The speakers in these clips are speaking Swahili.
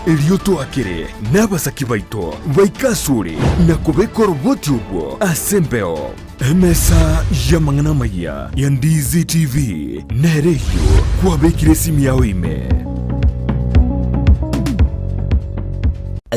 Ilioto akire n'abasaki baito baikasuri na kubeka roboti ubwo asembeo emesa ya mangana maya ya Ndizi TV nereyo kwabekire simu yao ime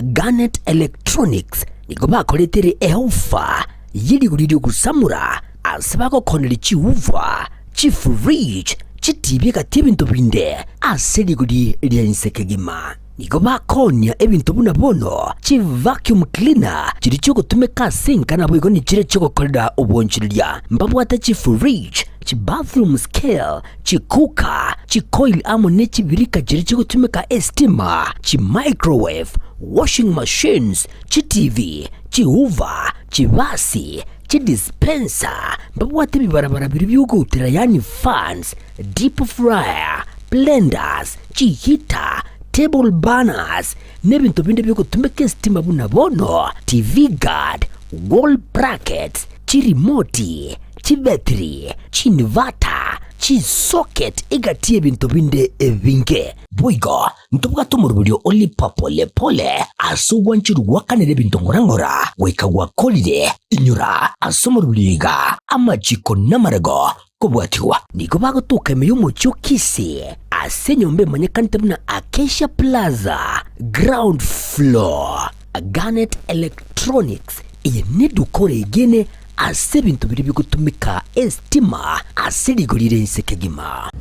Garnet Electronics niko bakoletere ehofa yiri guriro gusamura asabako koneli chiuva chifridge chitibye katibintu binde aseli guri lyensekegima niko bakonya ebintu buna bono chi vacuum cleaner chiri cyo gutumeka sinka nabo igo ni chire cyo gukorera ubonchirya mbabwata chi fridge chi bathroom scale chi cooker chi coil amo ne chi birika chiri cyo gutumeka steamer chi microwave washing machines chi TV chi hoover chi basi chi dispenser mbabwata bibarabara biri byugutira yani fans deep fryer blenders chi heater table banners nebintu binde byo kutumeka steamer buna bono TV guard wall brackets chi remote chi battery chi inverter chi socket igatie bintu binde ebinge boigo ntubuga tumurubulyo oli papole pole asuwanchiru wakanere bintu ngorangora wekagwa kolide inyura asomurubulyiga amajiko namarago kubwatiwa niko bagotuka meyo mucyo kisi asenyombe manyekanite buna Acacia Plaza ground floor Garnet Electronics iye nedukore igene ase bintu biri bigutumika estima aserigurire insekegima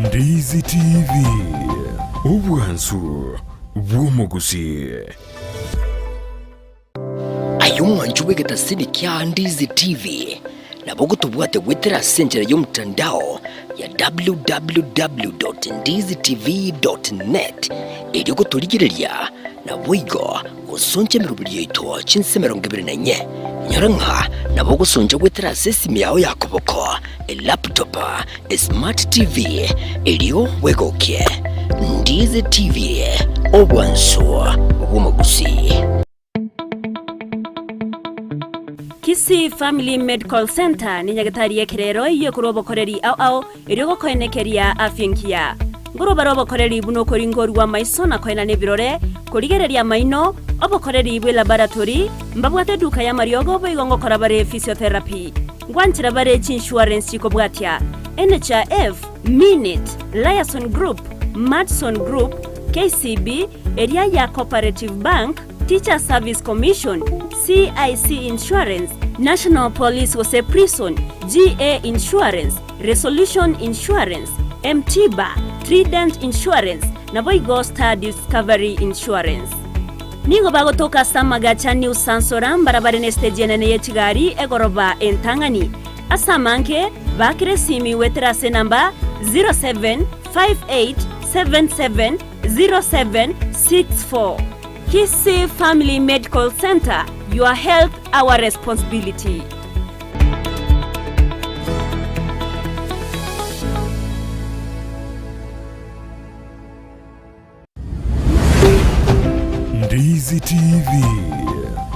Ndizi TV ubwansu bw'umuguzi ayumwanju wegeta sidi kya Ndizi TV nabogo tubwate wetera senjera y'omutandao ya www.ndizitv.net iri gutuligirelia na bwigo usonje mirubiri yito chinsemero ngebirnenye nyaranka nabogo sonje wetera sesimi yawe yakoboko laptop smart TV iriyo wegokie Ndizi TV obwanso bw'umuguzi Kisi Family Medical Center ni nyagatari yekerero iyo kurobo koreri au irigo koenekeria afyenkia nguroba robo koreri buno koringori wa maiso na koena nebirore kurigereria maino obo koreri bwe laboratory mbabwate duka ya mariogo boigongo korabare physiotherapy ngwanchira bare insurance ko bwatia NHIF Minute Liaison Group Madson Group KCB area ya Cooperative Bank Teacher Service Commission CIC Insurance National Police Wose Prison GA Insurance Resolution Insurance MTBA Trident Insurance na Boigo Star Discovery Insurance Nigo bago toka Samagacha New Sansoram barabara neste nene yechigari egoroba entangani asamanke bakire simi wetrase namba 0758770764 Kisi Family Medical Center, your health, our responsibility. Ndizi TV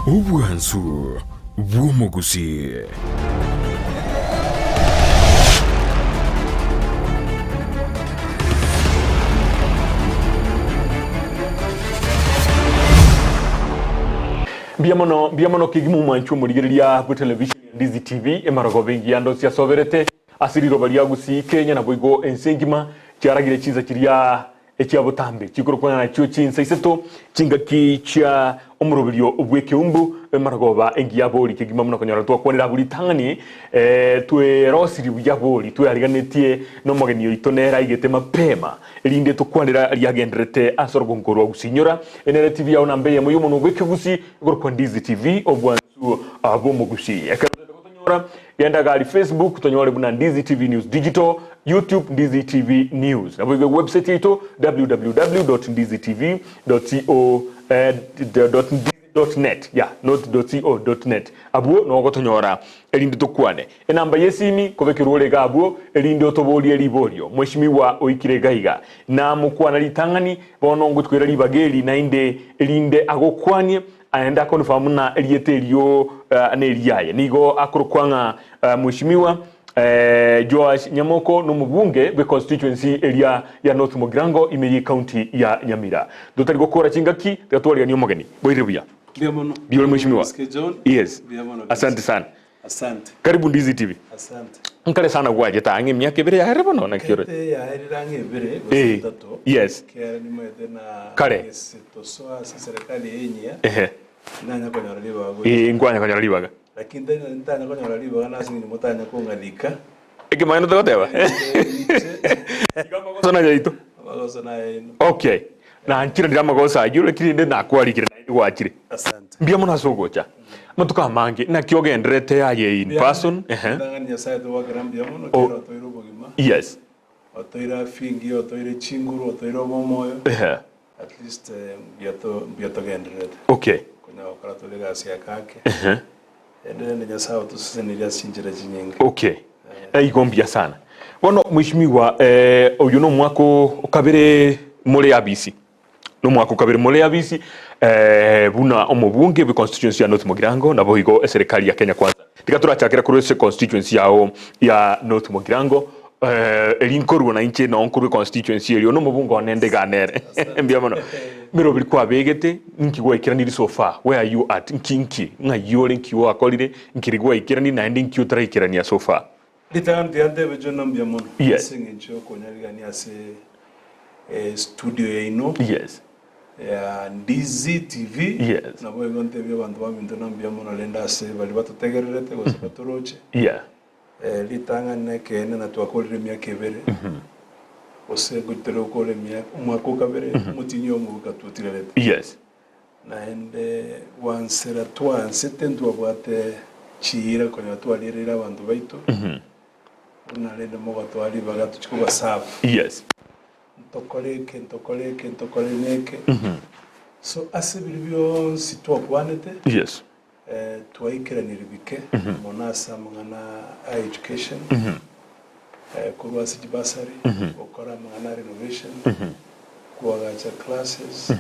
ubwansu bw'umuguzi Biamono kigimu manchu murigeria ku television Ndizi TV emarago bengi yando cia soberete asiriro bali agusi Kenya na boigo ensengima cyaragire ciza kiriya ekia butambe kikorokwana na cyo cinsa iseto cingaki cia omurobiryo ubweke umbu emaragoba engi yaboli kigima muno konyara twakonera buri tangani twe rosiri buyaboli twe ariganetie no mogeni itonera igete mapema elinde tukwanira aliagendrete asorgo ngoro agusinyora enere TV ya onambe ya moyo muno ubweke gusi gorokwa Ndizi TV obwansu abo mugusi akatonyora yenda gali Facebook tonyore buna Ndizi TV News Digital YouTube Ndizi TV News na website yetu www.ndizitv.co.net not.co.net abuo no gotonyora elinde tukwane enamba yesimi kobekirole gabuo elinde otoboli elibolio mweshimiwa oikire gaiga na mukwana litangani bono ngutwera libageli na inde elinde agokwanie aenda konfamu na elietelio aneliaye nigo akorokwanga mweshimiwa Joash Nyamoko no mubunge be constituency area ya North Mugirango imeye county ya Nyamira dutari gukora kingaki gatwari ni umugeni boirebuya biyo mheshimiwa yes asante sana asante karibu Ndizi TV asante nkale sana gwaje tange myaka ibere ya herebo nona kiro ya herirange ibere gusitato yes kera ni mwete na kare to soa serikali yenye nanya konyora libago ngwanya konyora libaga lakini ntanya konyora libaga nasingi ni mutanya kongalika ikimano toteba sona yaito bagosona yaino okay na nchira ndira magosa ajure kirinde na kwalikire na gwachire asante mbia muna sogocha matuka mange na kyogenderete yaye in person ndanganya side wa grambia muno kero toiro bogima yes otoira fingi otoira chinguru otoira momoyo at least biato genderete okay kuna wakara tolega sia kake ende nyasao tuseniria sinjira jinyinga okay igombia sana wono mheshimiwa uyu no mwako ukabire muri abisi no mwako ukabire muri abisi buna omubunge be constituency ya North Mugirango na bohigo serikali ya Kenya Kwanza tikaturachakira kuri constituency yao ya North Mugirango elinkoru na inche na onkuru constituency yo no mubungo onende ganere mbia mono miro biri kwa begete nkigwa ikirani so far where are you at nkinki nga yore nkiwa akolire nkirigwa ikirani na ending kyutra ikirani so far litandi ande bejo nambia mono yes singe ncho konyarigani ase studio ya ino yes ya Ndizi TV yes na boye gonte byo bantu baminto nambia mono lenda ase bali batutegererete gosakatoroche litanga nekene na twakolire myaka ibere ose gutero kole myaka umwaka ukabere mutinyo mu gatutirerete yes na ende wansera twanse tentu abwate chira konya twalirira abantu baitu unalenda mo batwali bagatu chikuba safu yes ntokoleke so asibiri byonsi twakwanete yes twaikira niribike monasa mwana education kurwa sijibasari okora mwana renovation kuagacha classes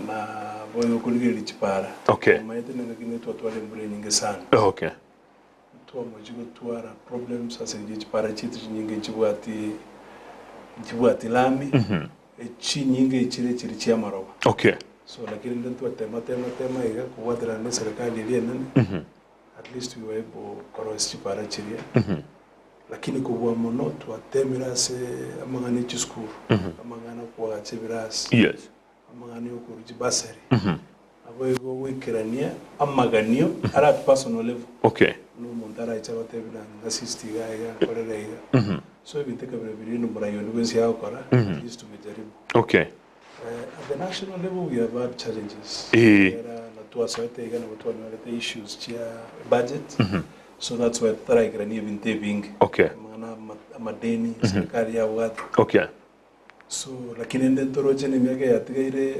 na boyo kuligiri chipara okay maite nengine twatwale mbure nyingi sana okay twamojigo twara problems ase chipara chitu nyingi chibwati lami chi nyingi chire chia maroba okay so lakini ndio tema iga kuwadra ne serikali ile nani at least we were able cross chipara chiria lakini kubwa mono twatemira se amangani chi school amangana kwa chibiras yes amangani okuruji basari abo wikirania amaganio ara personal level okay no montara icha batebina assist ga ya korere iga so ibiteka bire no murayoni bwensi yakora at least tumejaribu okay at the national level we have had challenges na tuwasoete igana watu issues chia budget so that's why try grani binte bing okay maana madeni serikali ya watu okay so lakini ndio toroje ni miaka ya tigaire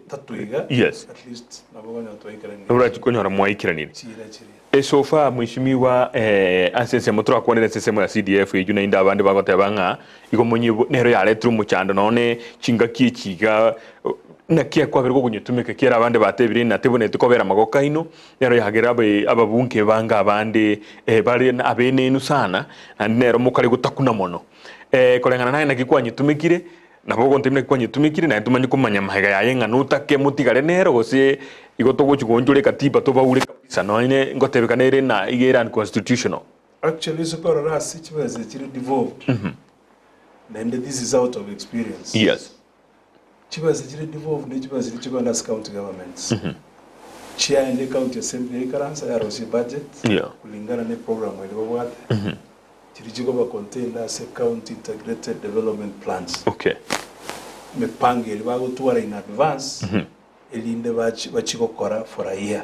tatu iga yes at least na bwana tuwaikirani urati konyora mwaikirani chira so far mheshimiwa ansese mutura kwonera nsese ya CDF yuna inda abandi bagotebanga igomonye nero yare tru muchando none chinga kichiga na kia kwa bergo kunyetumike kera abandi batebire na tebonete kobera magoka ino nero yagera ababunke banga abandi bari abene inu sana nero mukari gutakuna mono kolengana naye nakikwanyitumikire nabogo ntemne kwanyitumikire na tumanye kumanya mahega yayenga nutake mutigare nero gose igotogo chugonjure katiba to baure kabisa no ine ngotebekanere na igera unconstitutional actually so korora situation is devolved and this is out of experience yes chibazi chiri devolved ne chibazi chibanda county governments chia ende county assembly karansa ya rosi budget kulingana ne program ile bwate chiri chigoba contain as a county integrated development plans okay mipango ile bago tuara in advance elinde bachikokora for a year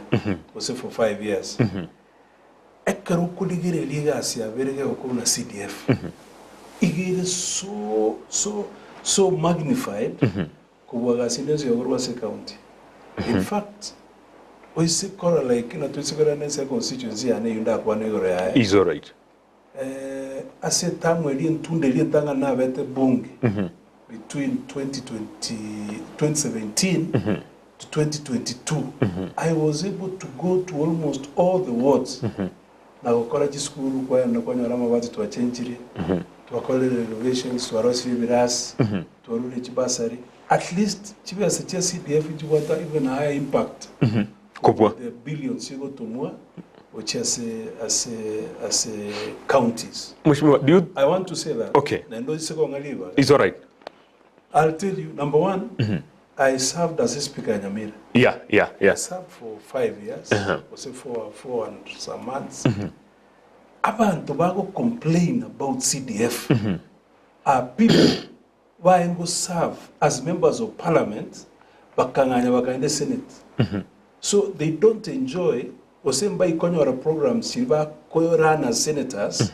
ose for 5 years ekaru kuligire ligasi aberege okuna CDF igire so magnified kubwaga sinenzo yorwa se county in fact oise kora like na tusikora nese constituency ane yunda kwa negoro ya is all right ase tamwe lintunde lintanga na bete bunge between 2017 to 2022 I was able to go to almost all the wards na gukora school kwa na konyora mabati twachenjire twakora renovations twarosi birasi twarure kibasari at least chibasa cha CDF chibata even a high impact kubwa the billions you to more which as counties. Mheshimiwa, I want to say that. Okay. It's all right. I'll tell you, number one, I served as a speaker in Nyamira. Yeah. I served for 5 years, was it four and some months. Abantu Tobago complain about CDF. Are people who go serve as members of parliament, bakanganya in the Senate. So they don't enjoy Osemba ikonyora programs silva koyorana as senators.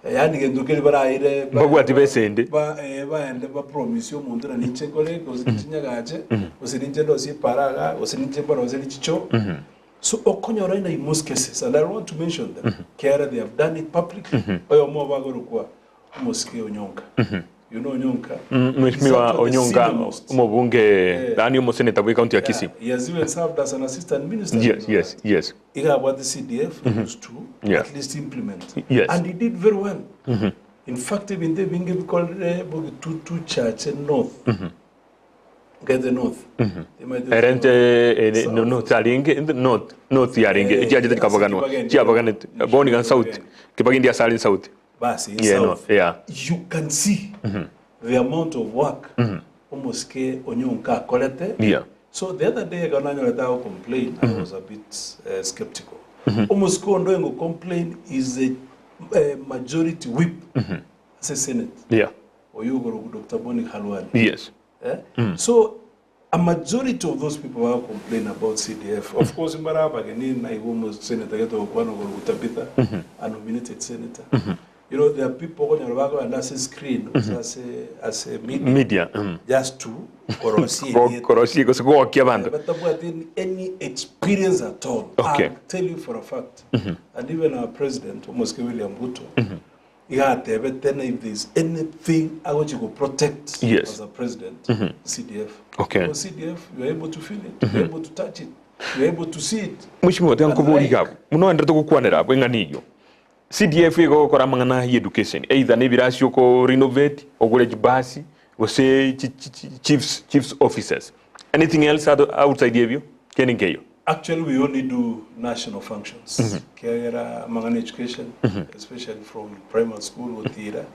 Yani gendukeli baraire bagwati besende ba ende ba promise yo muntu na niche kole kozikinya gaje osinje dosi paraga osinje baroze lichicho. So okonyora in most cases, and I want to mention them. Kera they have done it publicly. Oyo mo bagorukwa Moske Onyonka. You know Onyonka? Mheshimiwa Onyonka umubunge ndani mu Senate wa county ya Kisii. He has even served as an assistant minister. Yes. Ika what the CDF used to at least implement. Yes. And he did very well. In fact, even they being called two church in north. Get the north. Erente no talinge in the north yaringe jaje kabaganwa. Chiabaganit boni gan south. Kibagindi asali south. Basi in south. You can see the amount of work Moske Onyonka collected. So the other day, Gananyo complained, I was a bit skeptical. Moske Onyonka complaint is a majority whip as a Senate. Or you go to Dr. Boni Halwani. Yes. So a majority of those people who complain about CDF, of course, Mbaraba, I almost Senator Utabita, a nominated senator. You know, there are people on your back and as a screen, as a media. Just to but any experience at all. Okay. I'll tell you for a fact. And even our president, Moske William Ruto, if there's anything I want you to protect as a president, CDF. Okay. Because CDF, you're able to feel it, you're able to touch it, you're able to see it. Mheshimiwa Tiankuburiga, munoenda tukukwanira bwenganiyo. CDF iko kora mangana hi education. Either ne birasio ko renovate ogule jibasi, we say chiefs officers. Anything else outside of you? Keningeyo. Actually, we only do national functions. Kera mangana education, especially from primary school or theater.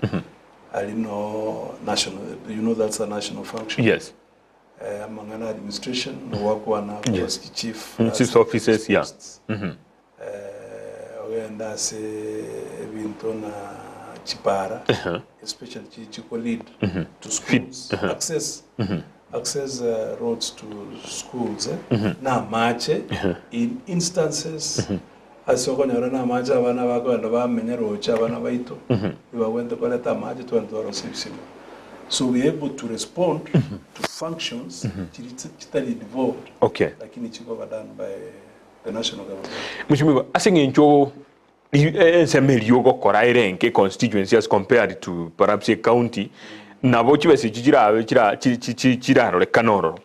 I know national. You know that's a national function. Yes. Mangana administration, work one chief officers. Yeah. And that's Vintona Chipara, especially Chico lead to schools, access roads to schools. Now, Marche, in instances, as you can run a match, Avanago and Avamene, Chavanabaito, you went to collect a match to receive. So we're able to respond to functions that involved, like in Chico done by the national government. Mheshimiwa, asengencho ensemelio gokora irenke constituency as compared to perhaps a county na bochi bese chira role kanoro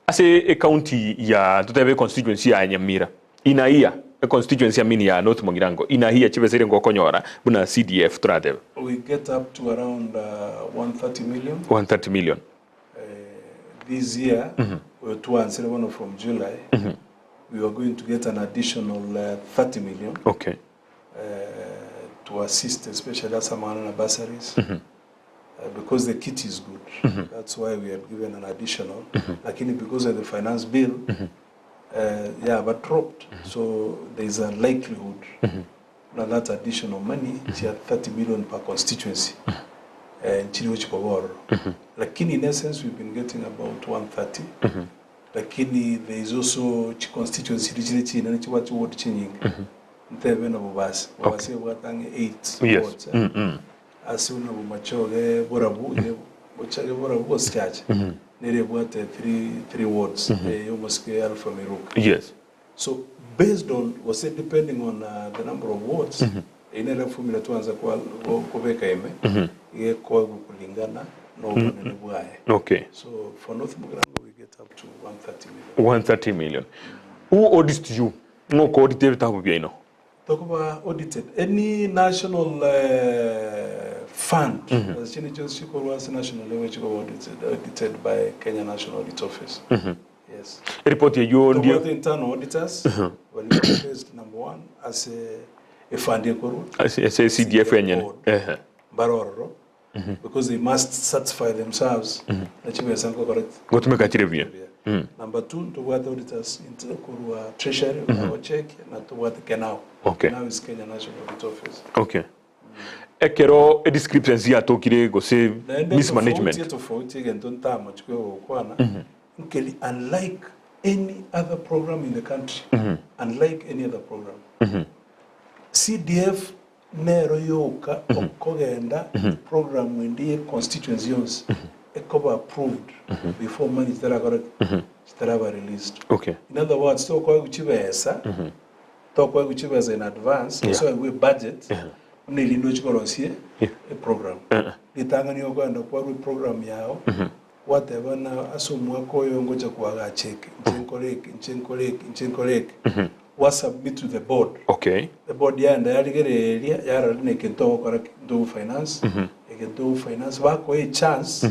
ase a county ya tutebe constituency ya Nyamira inaia a constituency amini ya North Mugirango inaia chibese ngokonyora buna CDF trade. We get up to around 130 million. 130 million. This year we're one from July. We are going to get an additional 30 million to assist, especially as Samana bursaries, because the kit is good. That's why we have given an additional. Lakini because of the finance bill, but dropped. So there is a likelihood that additional money, 30 million per constituency. Lakini in essence, we've been getting about 130. Lakini there is also constituency region and what ward changing. Ntebe na bubasi. Bubasi watange 8 wards. As una bumachoge borabu bochage borabu oschache. Nere bwate 3 wards. Yomoske Alpha Meruka. Yes. So based on was it depending on the number of wards. Inele formula tuanza kwa kubeka ime. Ye kwa kulingana no bunene bwaye. So for North Mugirango we get up to 130 million. 130 million. Who audits you? No audit tabu bieno. talk about audited. Any national fund, as was national level, audited by Kenya National Audit Office. Yes. Report you on the internal auditors. Well, placed number one as a funding as a CDF Baroro. Because they must satisfy themselves that you are correct. Go to make a review. Number two, to what auditors into the treasury, our check, and to what Kenao. Okay. Now is Kenya National Audit Office. Okay. Ekero a description zia tokire go say mismanagement. Unlike any other program in the country, unlike any other program, CDF nero yoka okogenda program ndiye constituencies ekoba approved before money is released. Okay. In other words, to kwa kuchibesa in advance, so we budget nilindo chikolonsie a program. Litangani yoganda kwa program yao whatever na asomwa koyo ngoja kuaga check chenkolek was submit to the board. Okay. The board yanda yaligere area yara ne kento kora do finance do finance wako a chance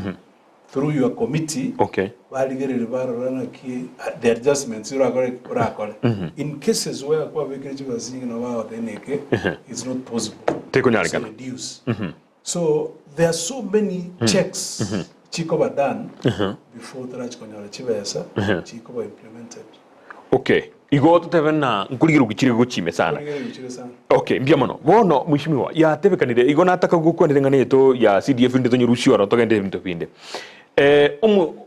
through your committee. Okay. Baligere rana ki the adjustments you are in cases where kwa vekeji was na wao deneke it's not possible take on reduce. So there are so many checks chikoba done before the rach konyala chibesa chikoba implemented. Okay. Igo tutevena nkuligiru gichire gochime sana. Okay, mbia mono. Bono mwishimiwa ya tebekanire igo nataka gukwandire ngane yeto ya CDF ndito nyirushio ro togende bintu binde.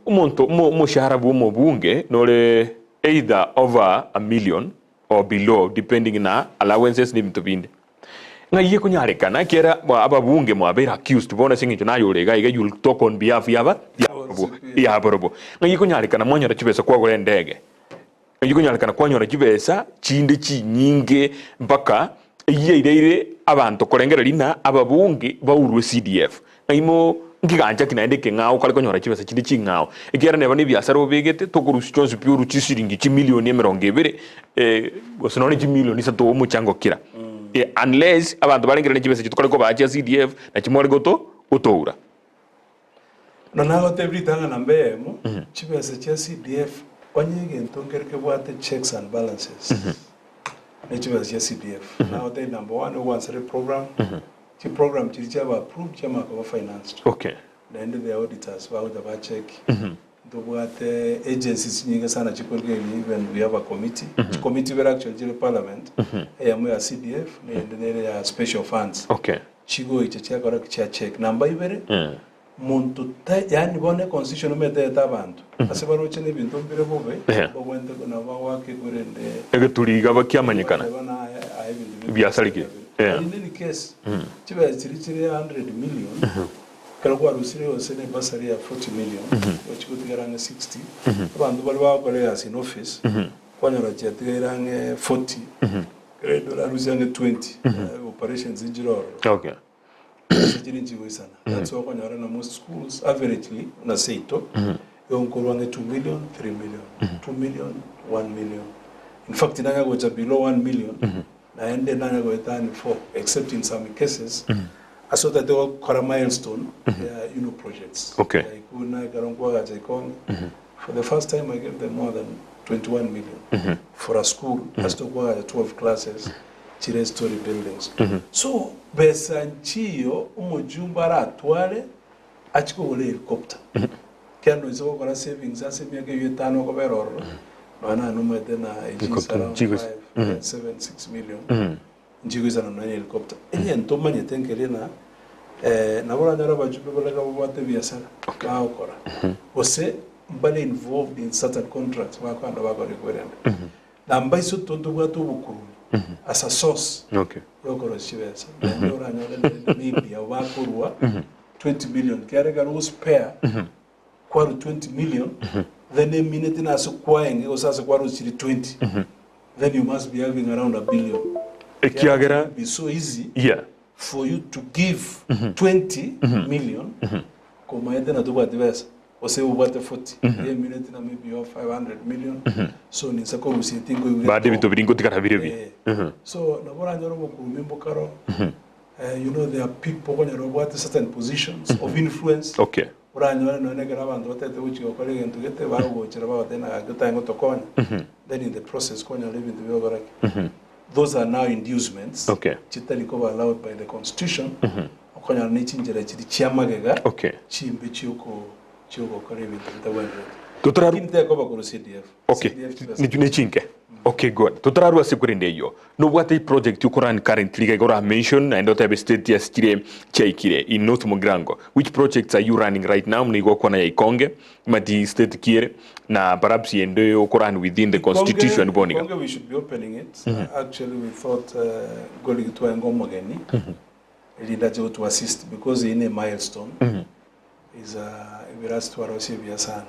Umuntu mushahara bwo bunge nole either over $1 million or below depending na allowances ni bintu binde. Ngaye kunyarekana kera ababunge mwabera accused bona singicho nayo lega iga you talk on behalf yaba ya borobo. Ngaye kunyarekana mwanyora chibesa kwa gore ndege. Yukunyalekana kwanyora kibesa chinde chinyinge mpaka iyeire abantu korengera lina ababunge baurwe CDF aimo ngiganja kinaendeke ngao kale konyora kibesa chinde chingao ikera neba ni biasara obegete tokurusi chonse piuru chisiringi chimilioni 200 osonone chimilioni sato omuchango kira unless abantu balengera kibesa chitukale ko bacha CDF na chimwale goto utoura nago tebritanga nambemo kibesa cha CDF Onyege ntongereke wate checks and balances. Nature CDF. Now they number one who wants a program. The program chirichaba approved chama kwa financed. Okay. Then the auditors wa the check. The what agencies nyingi sana chikolge even we have a committee. Committee were actually the parliament. Yamu ya CDF and then special funds. Okay. Chigo ichachia kwa check number ibere. Muntu yani bone constitution mete tabantu asebaro chene bintu mbere bobe bogwende kuna wake kurende egeturiga bakyamanyikana byasalike in any case chiba chiri 100 million kala kwa rusire osene basari ya 40 million ochikutiranga 60 abantu bali bakole as in office kwanyora chetiranga 40 $40 rusane 20 operations injiro. Okay. That's why when most schools averagely na seito yonkolwange 2 million 3 million 2 million 1 million in fact nanga gocha below 1 million na ende nanga go etani 4 except in some cases so that they were a milestone projects. Okay. Like for the first time I gave them more than 21 million for a school as to 12 classes chire story buildings. So besanchiyo umujumba ratwale achiko ule helicopter. Kano iso kwa savings ase miaka 5 kwa beroro. Wana numete na ejisa around 5.76 million. Njigo isa na helicopter. Enye ntoma nyetenkele na wala nyara bajumbe bala kabwate biasara. Kao kora. Ose mbale involved in certain contracts wako anda wako requirement. Na mbaiso tonto bwatu bukuru. As a source. Okay. Yokoro chibesa. Ndora nyole maybe awakurwa 20 million. Kiarega no spare. Kwaru 20 million. Then a minute na so kwaenge osasa kwaru chiri 20. Then you must be having around $1 billion. Kiagera be so easy. Yeah. For you to give 20 million. Koma yete na tuba diverse. ose ubate 40 ye minute na maybe of 500 million so ni sako usitingo yule baade bintu biringo tikarabirebi so nabora nyoro mukumimbo karo you know there are people when you what certain positions of influence okay uranyora none gara abantu batete uchi okore gentu gete barugochera babatena agatango tokonya then in the process konya living the way those are now inducements okay chitali ko allowed by the constitution okonya ni chinjira chiri chiamagega okay chimbe chioko kore bintu bitawende tutararu kinte ko bakuru CDF okay ni chinke okay good tutararu asekurinde iyo no what a project you currently gora mention and not have state yesterday cheikire in North Mugrango which projects are you running right now mnigo kwa na Ikonge mati state kire na perhaps yendo Quran within the constitution boninga Ikonge we should be opening it actually we thought going to Ngoma geni leader to assist because in a milestone is we asked to Arosi Biasan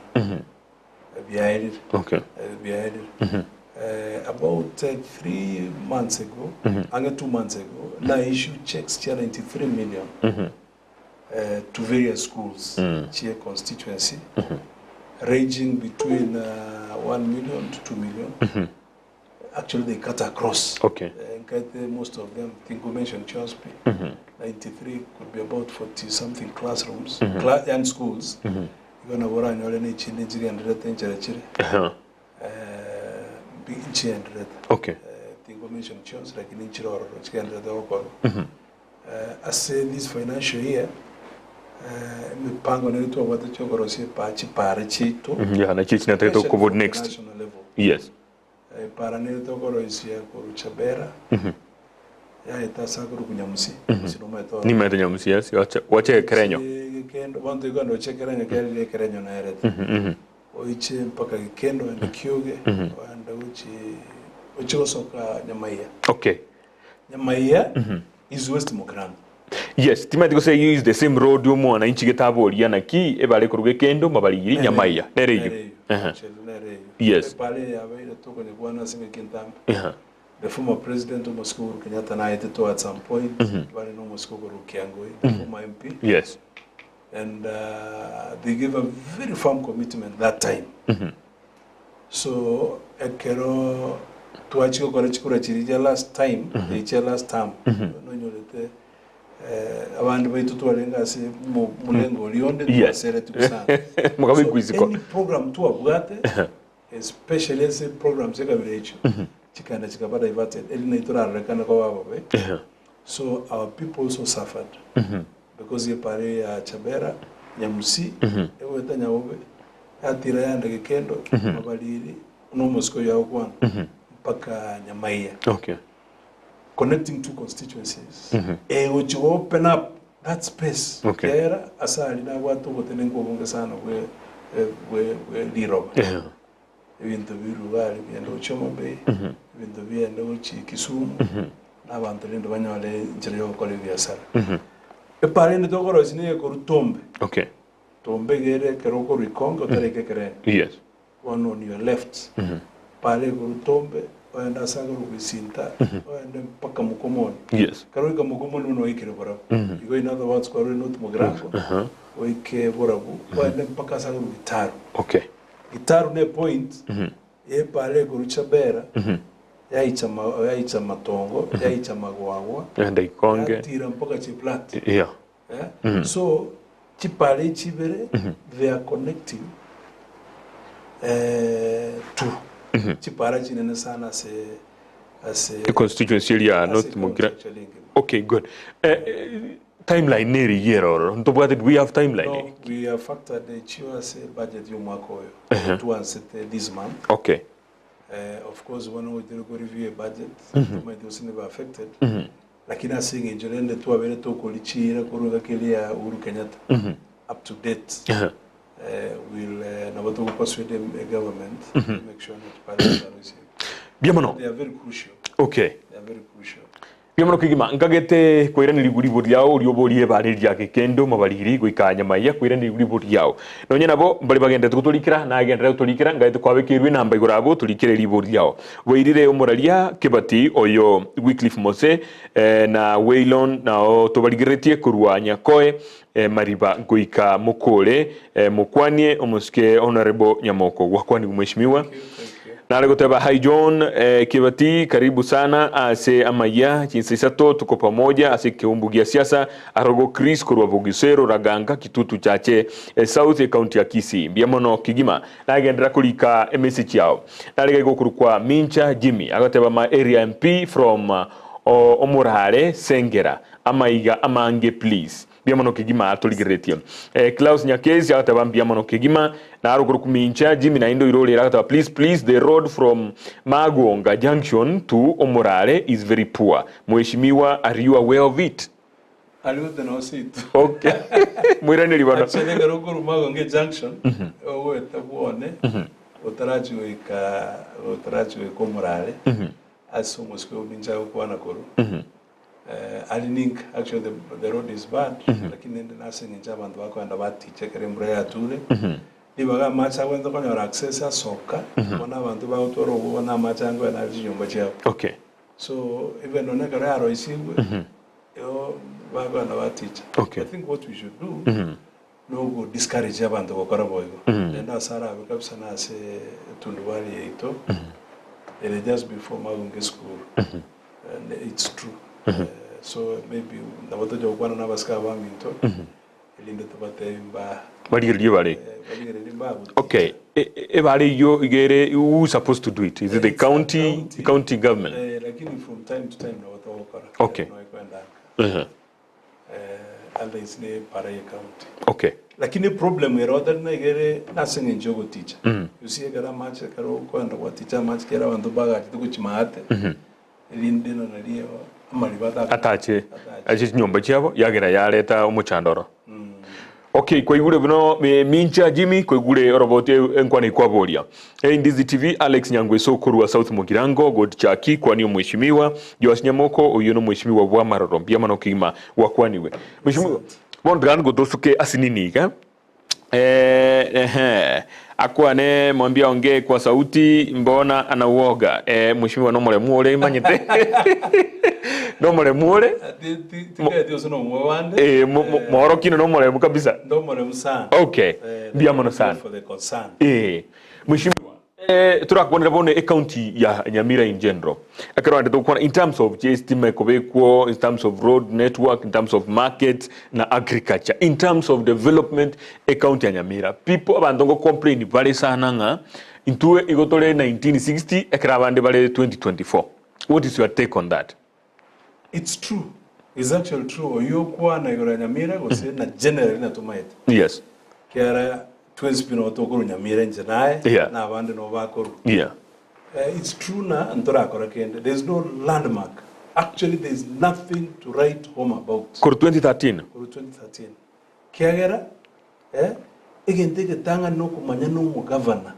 behind okay behind about 3 months ago, and 2 months ago, I issued checks to 93 million to various schools, Chia constituency, ranging between 1 million to 2 million. Actually, they cut across. Okay. Most of them, I think we mentioned Chosby. 93 could be about 40 something classrooms, and schools. You're going to work on your energy and okay. Think we mentioned Chos, like in Ichiro, as this financial year, mipango netu watu chokorosi pachi para chito. Yeah, na chichi na teto covered next. National level. Yes. Para netu korosi ya kuruchabera. Ya itasa kuru kunyamusi. Ni meta nyamusi yes. Wache kerenyo. Kendo wantu ikondo wache kerenyo kile kerenyo na erete. Oiche mpaka Kendo and Kyoge and uchi osoka Nyamaiya. Okay. Nyamaiya is West Mugrango. Yes, timati say you use the same road yo mwana inchi getabo na ki ebale kuruge Kendo mabaliri Nyamaiya. Nereyo. Yes. Pale abaira toko ni bwana singe kintambe. The former president of Moscow Kenyatta na ite at some point bali no Moscow Kiangoi, the former MP. Yes. And they gave a very firm commitment that time. So, ekero tuachiko kore chikura chirija last time, last term. No nyolete abantu baitu tuwalenga se mulengo lionde tuwasere tukusana. Mugabe kwiziko. Any program tuwabwate, especially as programs eka village, chikanda chikapata diverted. Elina itura rekana kwa wababe. So our people also suffered. Because ye pare ya Chabera, Nyamusi, eweta Nyaobe, atira yanda Kendo, mabaliri, no Moscow ya Okwan, mpaka Nyamaiya. Okay. Connecting two constituencies. Which open up that space. Okay. Era asali na watu wote nengo sana we liroba. Ibintu birugali byendo Choma Bay, ibintu byendo Kisumu, n'abantu lindo banyale njira yo gukora ibyasara. Epare ni tokoro sine ko Tombe. Okay. Tombe gere keroko Ikonge otareke kere. Yes. One on your left. Pale ko Tombe oenda sanga rubisinta oenda mpaka Mukomoni. Yes. Karoika Mukomoni uno ikire borabu. Igo in other words kwa North Mugrango. Oike borabu oenda mpaka sanga rubitaru. Okay. Gitaru ne point. Ye pale ko Chabera. Yaicha Matongo, yaicha Magwagwa, and Ikonge. Yatira mpaka Chiplat. Yeah. So Chipale Chibere, they are connecting to Chipara Chinene sana as a constituency area, not Mugrango. Okay, good. Timeline nearly year or on top of that we have timeline. No, we have factored the Chiwase budget Yomako to answer this month. Okay. Of course, when we do review a budget, might also never affected. Lakini asinge njolende tu abere to kolichira kuruga kelia Uhuru Kenyatta up to date. We'll nabato persuade the government to make sure that parliament are received. Biamano. They are very crucial. Okay. They are very crucial. Biomono kigima ngagete kwira ni riguri yao uri oborie bari rya kendo mabariri gwikanya maya kwira ni riguri yao nonye nabo bari bagende tuguturikira na agenda tuturikira ngaite kwabekirwe namba igurabo turikire riguri yao boirire omuraria Kibati oyo Wycliffe Mose na Waylon nao tubarigiretie kurwanya koe mariba goika mukore mukwanie omuske honorable Nyamoko gwakwani mheshimiwa na guteba hi John Kibati karibu sana ase amaya jinsi sato tuko pamoja ase kiumbugia siasa arogo Chris kurwa Bugisero Raganga kitutu chache South County ya Kisii biamono kigima na agendera kulika message yao na rega kwa Mincha Jimmy agateba ma area MP from Omurare Sengera amaiga amange please biamono kigima atoligeretie Klaus Nyakezi agateba biamono kigima na aruguru kumincha Jimmy na indo irole agateba please the road from Magonga junction to Omurare is very poor mheshimiwa are you aware of it? Aliwo tena ositu. Okay. Mwirani libano. Actually garuguru Magonga junction owe tabuone utarajiwe ko Omurare asumo siko binja ukwana koro I think actually the road is bad lakini nende nase ninja bantu bako anda batiche kare mbraya tule nibaga macha kwenda konyora access asoka bona bantu ba utoro bona macha ngo na jiyomba chao Okay. so even on kare aro isiwe yo bako anda batiche Okay. I think what we should do no go discourage abantu gukora boyo nenda sara kabisa na se tundubali yeito just before Magonga school and it's true so maybe nabotoje ukwana nabaska baminto elinde tabate imba Barigiri bare. Okay. Ebare yo igere who supposed to do it? Is it the county government? Lakini from time to time naboto ukora. Okay. Alda isne Parai county. Okay. Lakini problem eroda na igere nasenye njogo teacher. You see gara match karo kwanda kwa teacher match kera bantu baga tukuchimate. Elinde na naliyo Atache nyomba cyabo yagera yareta umuchandoro Okay kwa igure bino Mincha Jimmy kwa igure orobote enkwana ikwaboria Ndizi TV Alex Nyangweso kurwa South Mugirango God Chaki kwani mheshimiwa Joas Nyamoko uyu no mheshimiwa wa Maroro biamano kima wakwaniwe mheshimiwa bondran godosuke asininiga akwane mwambia ongee kwa sauti mbona anauoga mheshimiwa nomole muole manyete nomole muole tikadio sono mwande moro kino nomole mukabisa nomole musana okay biamono sana for the concern mheshimiwa turakwonera bone county ya Nyamira in general akarwande to in terms of estimate kobekwo in terms of road network in terms of market na agriculture in terms of development county ya Nyamira people abandongo complain bale sana nga intue igotole 1960 ekrabande bale 2024 what is your take on that? It's true. It's actually true. You kwa na igora Nyamira go say na generally na tumaite. Yes. Kiara twins pino tokuru Nyamira njenae na abande no bakuru. Yeah. It's true na antora akora kende. There's no landmark. Actually there's nothing to write home about. Kuru 2013. Kuru 2013. Kiagera igenteke tanga no kumanya no mu governor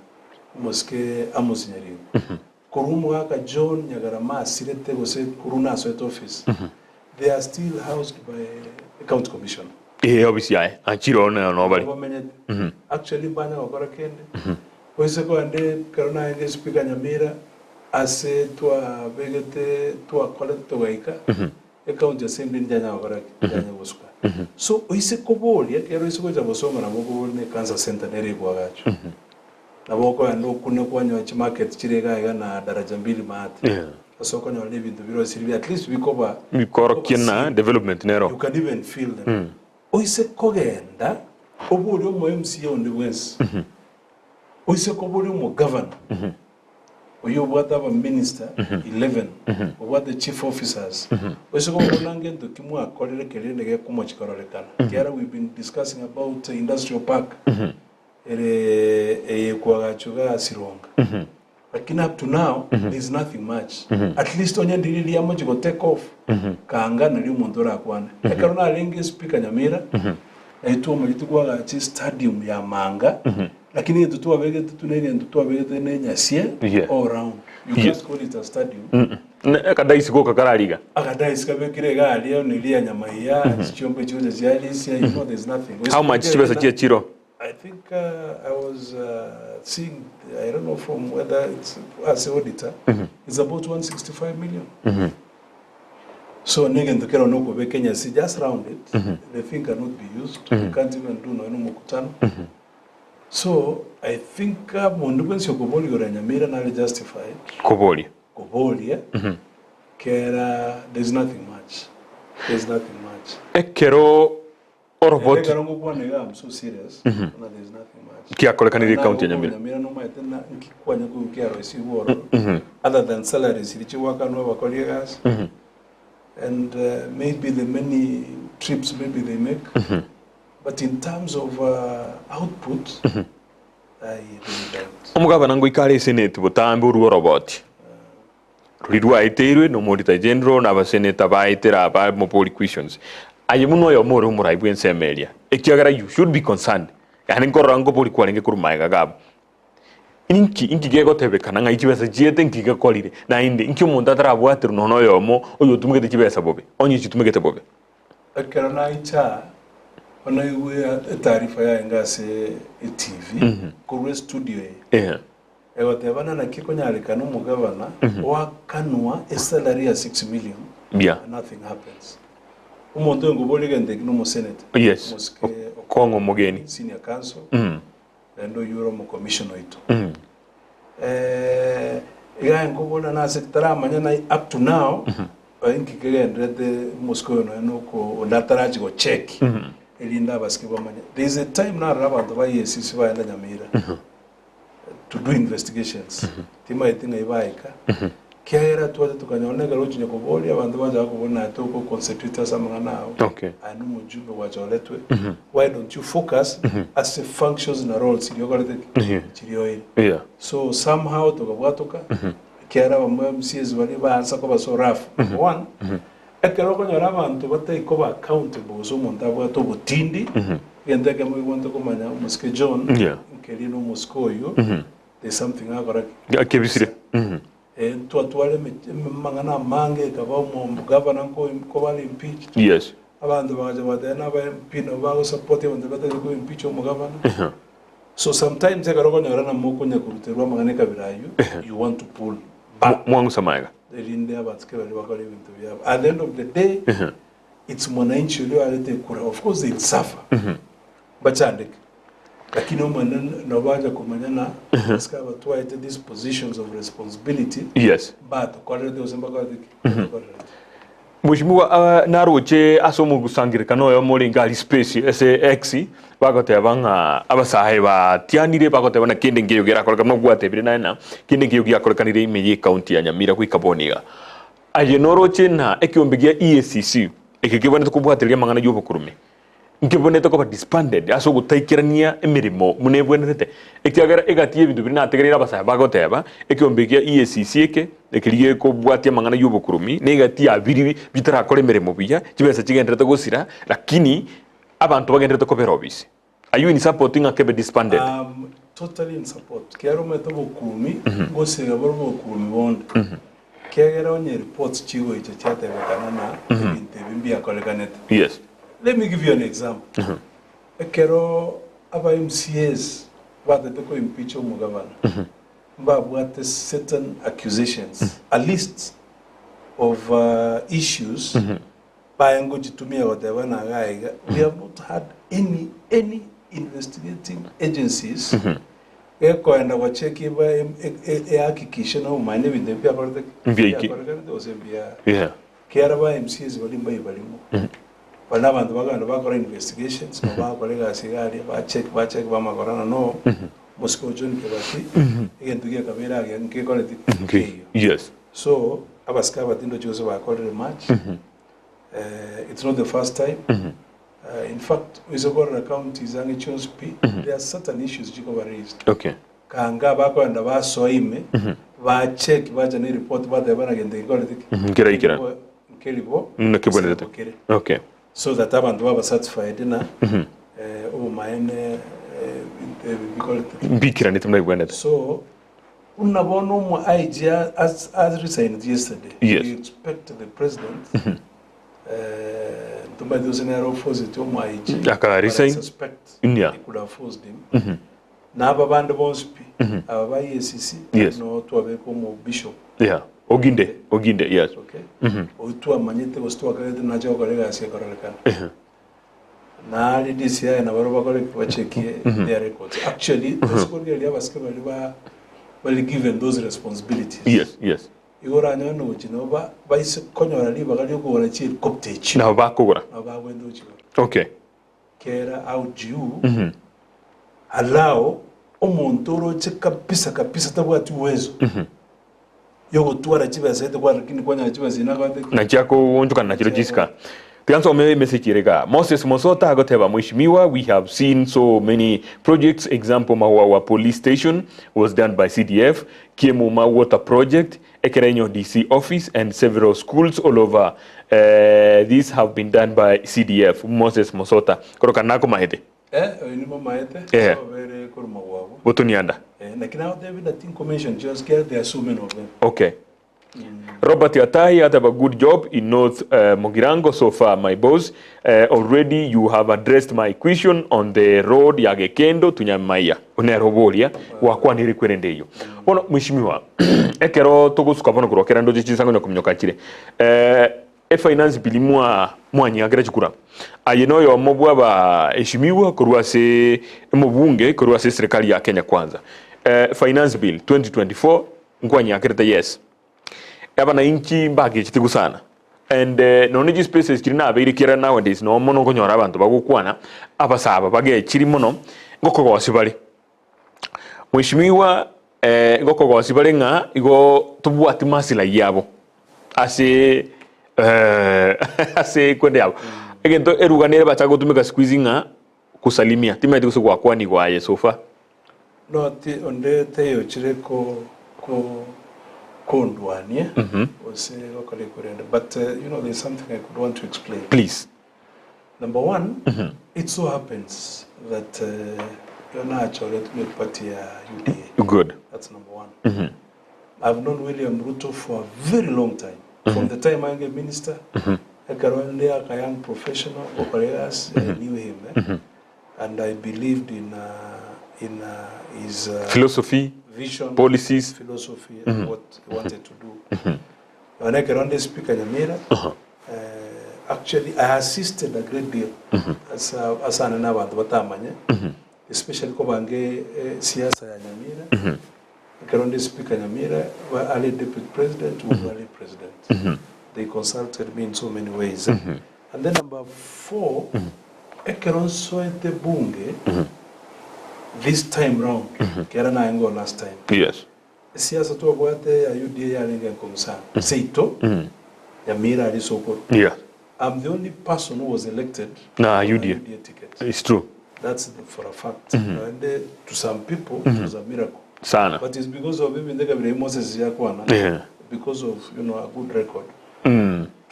moske Amos Nyarigo. Kurumu haka John Nyagarama asirete gose kuruna sweat office. They are still housed by a county commission. Obviously anchiro no bali. Actually bana wakora kende. Oise ko ande karona enge speaker Nyamira ase twa begete twa collect to waika. E county assembly njanya wakora njanya bosuka. So oise ko boli kero oise ko jabosoma na bogo ne cancer center nere kwa gacho. Naboko ando kuna kwanya chi market chirega na daraja mbili mate asoko nyo live into biro siribi at least bikoro kina development nero you can even feel them oise kogenda obuli mo MCA on the west oise kobuli mo governor oyo bwata ba minister 11 what the chief officers oise ko bolange ndo kimwa akorere kelene ke kumo chikorolekana kiara we've been discussing about industrial park kwa chuga Sironga. Lakini up to now there's nothing much. At least onye ndili ya moji go take off. Kaanga na liyo mondora akwane. Ekarona alenge speaker Nyamira. Na ituwa malitu kwa chi stadium ya Manga. Lakini yetu tuwa bege tunene ndutuwa bege tunene nyasie all around. You can't call it a stadium. Akadaisi ko kakaraliga. Akadaisi kabekire gali nilia nyama ya chiombe chiuze zialisi you know there's nothing. How much chibesa chia chiro? I think I was seeing, I don't know from whether it's as an auditor, it's about 165 million. So again, the Kero Noko Kenya see just round it. The thing cannot be used. You can't even do no mukutano. So I think Mondubensi Koboli or Nyamira now justified. Koboli, yeah. Kera, there's nothing much. There's nothing much. Ekero orobot. I'm so serious. There's nothing much. Kia kolekani county Nyamira. Nyamira no maitena nkikwanya ku Kero isi woro. Other than salaries, ilichi waka no wa colleagues. And maybe the many trips maybe they make. But in terms of output, I really don't. Omugaba nango ikale senate botambe uruo robot. Ridwa iterwe no monitor general na ba senator ba itera ba mo questions. Aye muno yo moro muraibu ensemelia. Ekiagara you should be concerned. Yani ngorango poli kwalenge kurumaiga gab. Inki gego tebe kananga ikibesa jiete nkiga kolire na inde inki umuntu atarabwatira nono yomo oyo tumugete kibesa bobe onyi chitumugete bobe akera na icha ona iwe taarifa ya ngase TV ku studio ewa tebana na kiko nyalika no mugabana wa kanwa salary ya 6 million nothing happens umuntu ngo boligende no mo senate yes kongo mugeni senior council endo euro mo commissioner ito ya ngobona na sector amanya up to now inkikegende the Moscow no ko ndataraji go check elinda basketball manya there is a time now abantu ba yesisi ba enda Nyamira to do investigations tima itinga ibaika kera tuwaje tukanyoneka lochine ko boli abantu baje kubona to ko constitutors amanga nao anu mujumbe wajoletwe why don't you focus as the functions and roles in your so somehow tukabwatoka kera bamwe MCs bali bansa ko baso rafu one ekero ko nyora abantu batay ko ba accountable so monta bwato butindi yendeke mu ibonto ko manya Moscow John kelino Moscow yo there's something agora akebisire tuatwale mangana mange kaba mu governor ko bali impeach yes abantu baje badena ba pino ba support abantu bataje ko impeach mu governor so sometimes ekero ko nyora na moko nyakuruterwa mangane kabirayo you want to pull mwangu samaiga elinde abatike bali bakora ibintu byabo at the end of the day it's mwananchi leo alete kura of course they suffer bachandike lakini umana nobaje kumanyana skaba twaite these positions of responsibility yes but kwalete usembaka Mheshimiwa naroche asomo gusangirika no yo muri ngali space SX bagotebanga abasahe ba tianire bagotebana kinde ngiyo gira koleka no gwatebire na kinde ngiyo gira koleka nire imeje county ya Nyamira kwikaboniga aye noroche na ekiombegia EACC ekigibone tukubwatiria mangana y'ubukurume nkibonete ko ba disbanded aso gutaikirania emirimo munebwenete ekiagera egatiye bintu bina ategerera abasahe bagoteba ekiombegia EACC ekiriye ko bwatia mangana y'ubukurumi negati abiri bitarakora emirimo biya kibesa kigenderete gusira lakini abantu bagenderete ko berobisi are you in supporting akebe disbanded totally in support kiaro meto bukurumi gosega borbo bukurumi bonde kiagera onye reports chigo icho cyatebekana na ibintu bimbi akolekanete yes. Let me give you an example. Ekero aba MCAs batete ko impeach mu governor. What certain accusations, a list of issues by ngojitumia whatever na gaiga. We have not had any investigating agencies. Eko enda wa check ba hakikisha na umane binde pia korte. Yeah. Kiara ba MCAs balimba ibalimo. Bana abantu baganda bakora investigations bakolega asigari ba check bamakorana no Moscow John kebati igentugia kamera nke quality yes so abaska batindo chose bakorere match it's not the first time in fact Isogora County zange chose p there are certain issues jiko raised kanga bakwanda basoime ba check baje ni report bade bana gende quality keribo okay so that abantu baba satisfied na ubumaene bikira nitumwe bwenda so Unabono mo IG has resigned yesterday. Yes. We expect the president to make those scenario force it to IG. I suspect he could have forced him. Na ababande bonspi ababa EACC no to abeko mo bishop. Yeah. Oginde, yes. Okay. Otu amanyete ostu akalete na jago kolega asia korelekana. Na DCI na baroba kolega wachekie their records. Actually, those kolega baskema liba well given those responsibilities. Yes. Igora nyono uchinova baise konyora liba kali ko wala chi koptechi. Na bakogora. Na bagwendo uchi. Okay. Kera out you. Allow omontoro cheka pisa tabwati uwezo. Yogo tuara chiba saite kwa lakini kwanya chiba zinaka na chako wonjuka na chiro jisika tianso me message rega Moses Mosota agoteba mheshimiwa. We have seen so many projects. Example Mawawa police station was done by CDF, Kiemuma water project, Ekerenyo DC office and several schools all over. These have been done by CDF. Moses Mosota koroka nako mahete ni mama maete so very kuruma wabo botunianda lakini hao David I think commission just care there are so many of them. Okay. Robert Yatai had a good job in North Mogirango so far, my boss. Already you have addressed my question on the road ya Gekendo to Nyamaya. Unerobolia wakwa niri kwerende hiyo. Ono mheshimiwa ekero togusuka bono kurokera ndoje chisango nyakumnyoka chire. Finance bilimwa mwanya agera chikura. Ayeno yo mobwa ba heshimiwa kuruase mubunge kuruase serikali ya Kenya kwanza. Finance bill 2024 ngwanya akereta yes. Yaba na inchi mbagi chitigu sana. And no niji spaces kirina abiri kira nowadays no mono konyora abantu bagukwana abasaba bage chiri mono ngoko gosibali. Mheshimiwa ngoko gosibali nga igo tubwati masila yabo. Ase kwende yabo. Egento eruganere bachago tumeka squeezing nga kusalimia. Timeti kusugwa kwani gwaye sofa. No onde teyo chireko Kondwanie was but you know there's something I could want to explain. Please. Number one, it so happens that you're not actually to party UDA. Good. That's number one. I've known William Ruto for a very long time. From the time I was a minister, I got on there like a young professional operators. I knew him, and I believed in his philosophy, vision, policies, philosophy, and what he wanted to do. When I got on the speaker in Nyamira, actually I assisted a great deal as an Batamanya, especially Kobange Siasa Nyamira. I got on the speaker in Nyamira, were early deputy president, who were early president. They consulted me in so many ways. And then number 4, I can also the bunge. This time round, kera na ngo last time. Yes. Siasa tu abwate ya UDA ya linga komisa. Seito. Nyamira ali soko. Yeah. I'm the only person who was elected. Na UDA ticket. It's true. That's for a fact. And to some people, it was a miracle. Sana. But it's because of even the Moses Yakwana. Yeah. Because of a good record.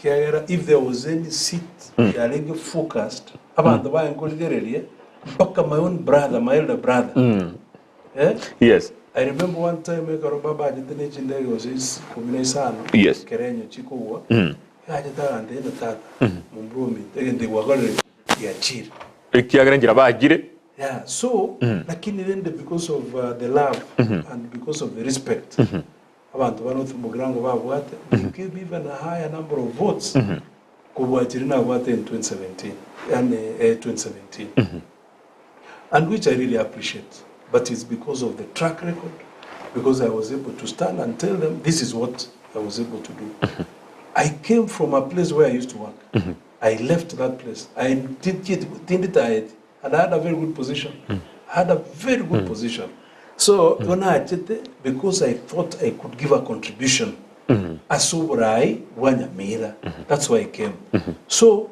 If there was any seat, ya linga focused. Abantu ba ngoligerelie. Baka my own brother, my elder brother. Yes. I remember one time I got a baba didn't in there was his combination. Yes. Kerenyo Chiko. I did that and then that. Mumbrumi. They were going to cheer. Yeah. So, lakini then because of the love and because of the respect, abantu bano Mugirango babwate, they gave even a higher number of votes. Kubwachirina bwate in 2017 and 2017. And which I really appreciate. But it's because of the track record, because I was able to stand and tell them, this is what I was able to do. I came from a place where I used to work. I left that place. I did it, and I had a very good position. I had a very good position. So, because I thought I could give a contribution, Asuburai, Wanyamira, that's why I came. So,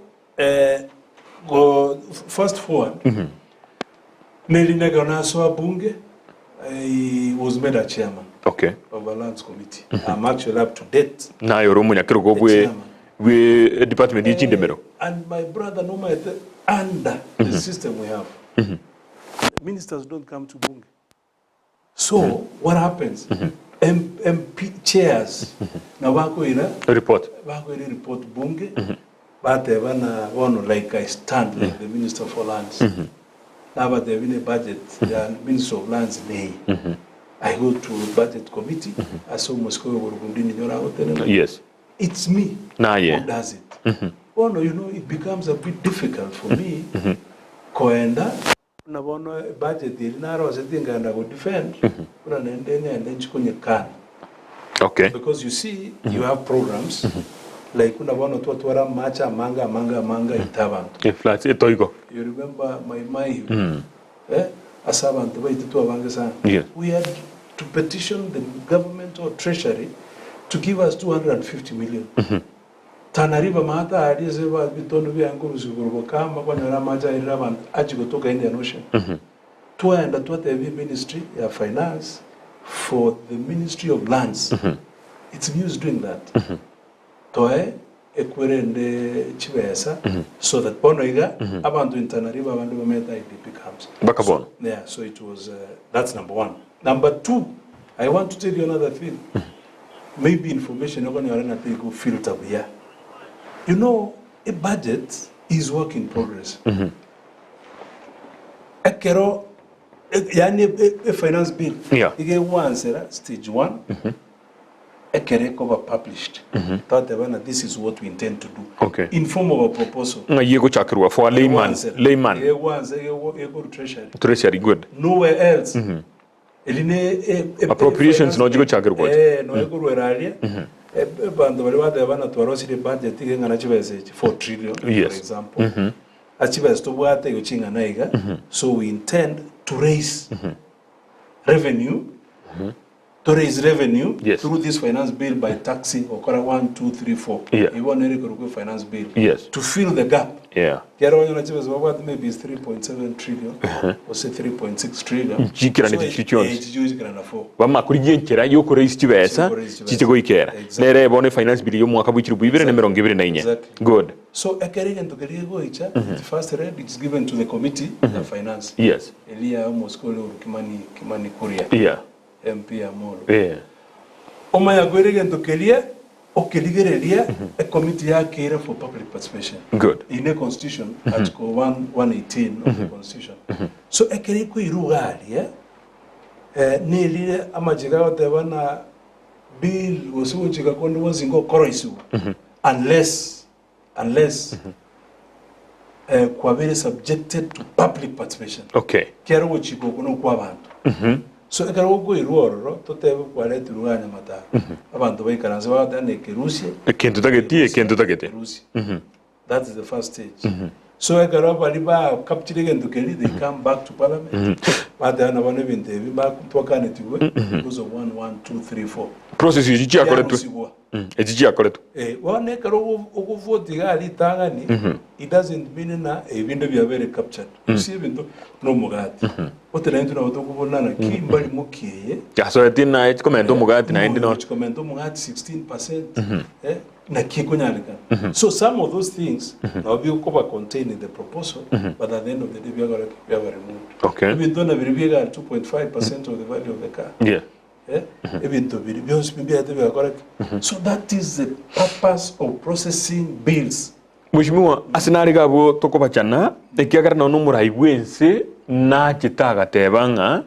fast forward, Bunge, I was made a chairman of a lands committee. I'm actually up to date. Na yoromu nyakiro we department yichindemero. And my brother, no matter under the system we have, ministers don't come to Bunge. So So what happens? MP chairs na wako ina report bunge but they want like I stand like the Minister for Lands. Now but they win a budget, the Minister of Lands may. I go to budget committee. I saw Moscow or yes. It's me who does it. Oh no, you know, it becomes a bit difficult for me. Koenda na bono budget na ro se tinga na go defend. Kuna nendenya and then chikunye kan. Okay. Because you see, you have programs like kuna bono twara macha manga itabantu. Flats etoigo. You remember my asabantu baitu abange sana. We had to petition the government or treasury to give us 250 million. Tanariba mata alizeba bitondo byangu zigurubo kama kwa nyara maja irabantu achigo toka Indian Ocean. Tuenda the ministry of finance for the Ministry of Lands. It's news doing that. Toe ekwerende chibesa so that bonoiga abantu intanariba abantu bameta it becomes bakabon. Yeah, so it was that's number one. Number two, I want to tell you another thing. Maybe information you're going to go filter here. You know, a budget is work in progress. Ekero yani a finance bill. Yeah. You get one stage one. Ekere cover published. That this is what we intend to do. Okay. In form of a proposal. Yego chakrua for a layman. Treasury good. Nowhere else. Appropriations no jigo chakru no ego reralia. Bando bali bana twarosire budget ngana chibese 4 trillion for example. Achibese to bwate yo chinga naiga. So we intend to raise revenue. To raise revenue through this finance bill by taxing Okara 1, 2, 3, 4. You want to finance bill to fill the gap. Yeah. Maybe it's 3.7 trillion or say 3.6 trillion. Wama kuriye nkera yo ko raise chibesa chitego ikera. Nere bone finance bill yo mwaka bwikiri bwibere ne 2024. Good. So ekerigen to kerigo icha the first read it's given to the committee of finance. Yes. Elia Moskolo Kimani Kuria. Yeah. MP Amolo. Yeah. Oma ya gwerege ndokelia okeligerelia a committee ya kera for public participation. Good. In the constitution article 118 of the constitution. So ekeri ko irugali ni lile amajiga otebana bill wosujiga kondo wozingo koroisu unless kwa very subjected to public participation. Okay. Kero wochiko kuno kwa bantu. So ekaro go iruoro totebe kwale turuganya mata abantu bayikaranze badane kerusi kento tageti kerusi that is the first stage. So ekaro bali ba capture gendo keli they come back to parliament badana bane binte ba mpokane tiwe because of 1 1 2 3 4 process yiji akoretu ejiji akoretu one ekaro go vote gali tangani it doesn't mean na ebinde bya very captured si ebintu no mugati otelendo na otokubonana kimbali mukiye so etina it comment mugati na ndi no comment mugati 16% na kiko nyalika. So some of those things now be cover contained in the proposal but at the end of the day we are removed. Okay. We don't have 2.5% of the value of the car. Yeah. So that is the purpose of processing bills. Mheshimiwa asinari gabo tokobachana ekiagara no murai wense na chitaga tebanga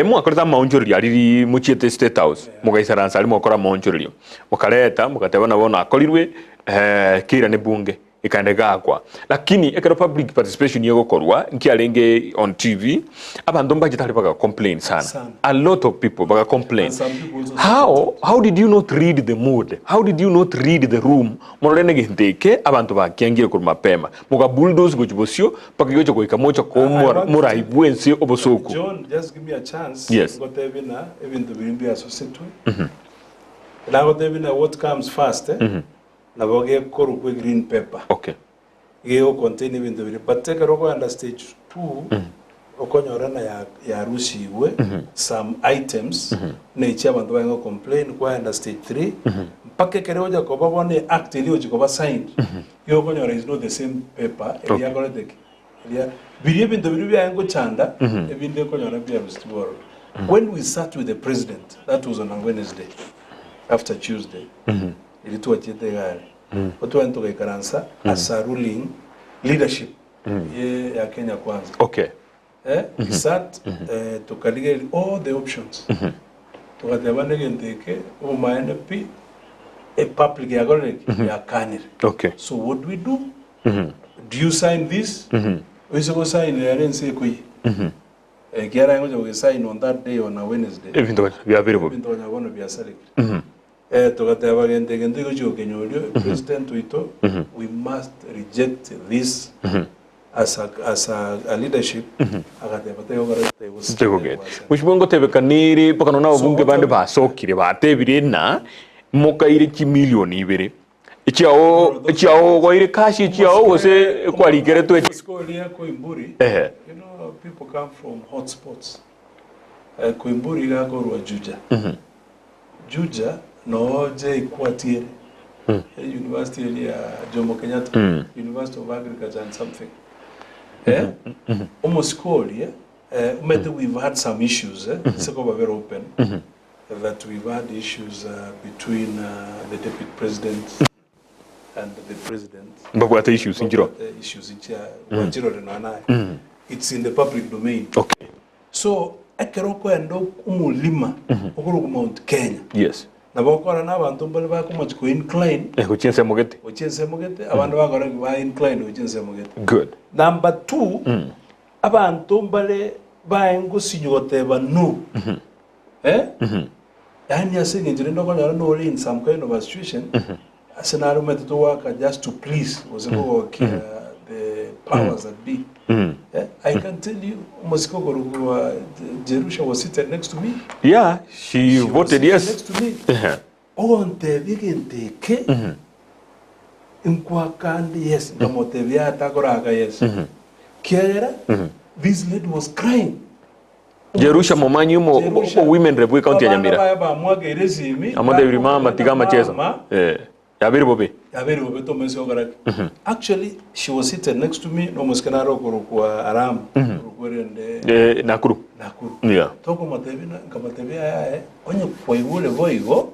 mwakoreta maunjuri ariri muchiete state house mugaisaransa ari mwakora maunjuri mukareta mukatebana bona akorirwe kira ne bunge ikandegakwa lakini ekero public participation yego korwa nkiarenge on TV abantu mbagitali baga complain sana. A lot of people baga complain. How did you not read the mood? How did you not read the room? Morene genteke abantu bakiangire kuruma pema muga bulldoze gojibosio pakigoje koikamocha ko mura ibwense obosoku. John, just give me a chance. Yes. Got even the will associated with. Now what comes first na boge koru kwe green paper. Okay. Iyo contain even the but take a rogo under stage 2 okonyorana ya rusiwe some items na ichi abantu bango complain kwa under stage 3 mpaka kereoja ko babone act iliyo jikoba signed yo okonyora is not the same paper ya gore dek ya biriye bintu biri byango chanda ebinde okonyora bya rusiwe When we sat with the president, that was on a Wednesday, after Tuesday, ilituwa chete gari. Watu wento kaikaransa as a ruling leadership ya Kenya Kwanza. Okay. We sat tukaliga all the options. Tukatebane genteke umaende pi a public ya kanir. Okay. So what do we do? Do you sign this? We go sign and say kui. Kiara ngoja we sign on that day on a Wednesday. Evinto vya verible. Evinto nya bono bia sale. Tukateba genteke ngojo kenyolio president wito we must reject this as a leadership. Akateba tayo garate was. Tegoge. Mushibongo tebekaniri pakano na bunge bande basokire batebire na mokaire ki milioni ibere. Ichiao goire kashi ichiao wose kwaligere to Skolia Koimburi. You know, people come from hotspots. Koimburi ga korwa Juja. Juja no je ikwatiere. University ya Jomo Kenyatta. University of Agriculture and something. Almost Skolia. We've had some issues. It's very open. That we've had issues between the deputy president and the president. Mbagwata issues injiro. Issues injiro renana. It's in the public domain. Okay. So ekeroko endo umulima okuru ku Mount Kenya. Yes. Na bakora na abantu mbale ba kuma ku incline. Kuchense mogete. Kuchense mogete abantu bakora ba incline kuchense mogete. Good. Number 2 abantu mbale ba engusinyote ba no. Yani asing injiri ndo kwa no in some kind of a situation. Scenario method to work just to please was the powers that be. I can tell you, Moskoko Jerusha was sitting next to me. Yeah, she voted yes. Next to me. On the weekend, in Kwakandi, yes, Namotevia Tagoraga, yes. Kiera, this lady was crying. Jerusha momanyu mo women rebu county ya Nyamira. Amade birima matiga macheza. Yabiri bobe to meso garak. Actually, she was sitting next to me. No muskanaro kwa aram. Kurende. Nakuru. Yeah. Toko matebina kamatebia onye poibule voigo.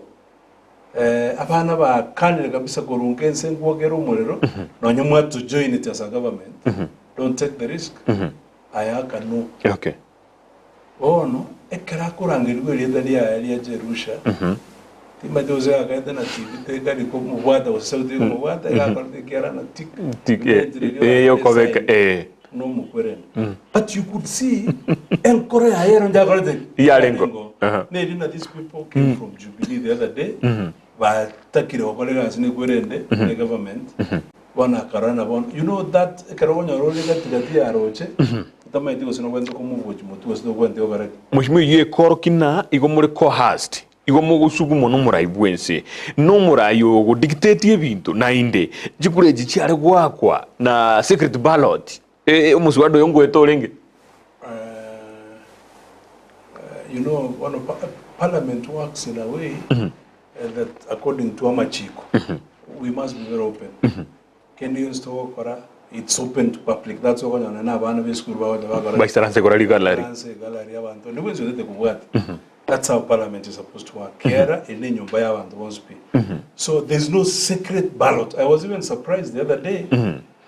Abana ba kanile kabisa kurunkense ngwogero umurero. No nyumwa to join it as a government. Don't take the risk. Ayaka no. Okay. Oh no. Ekara kurangirwe ya Jerusha. Madoze akaenda na TV gari ko mubwada usauti ko mubwada yakarte kiara na tik yo kobeka no mukweren. But you could see enkore ayero ndagarde yarengo these people came from Jubilee the other day ba takire okolega sine kwerende the government wana karana bon you know that karonya role gatigati aroche tama itiko sino kwenza ko muvuji mutu wasino kwente ogare mushimi ye korokina igomure ko hast igomo gusugumo no murayibwense no murayo go dictate ebintu na inde jikure jicyare gwakwa na secret ballot umuswado yongo etorenge you know one of parliament works in a way that according to Amachiko we must be very open can you install kora it's open to public that's why na bana be school ba ba excellency korali gallery abantu niwenzo ndete kubwata. That's how parliament is supposed to work. Kera ene nyumba ya abantu bospi. So there's no secret ballot. I was even surprised the other day.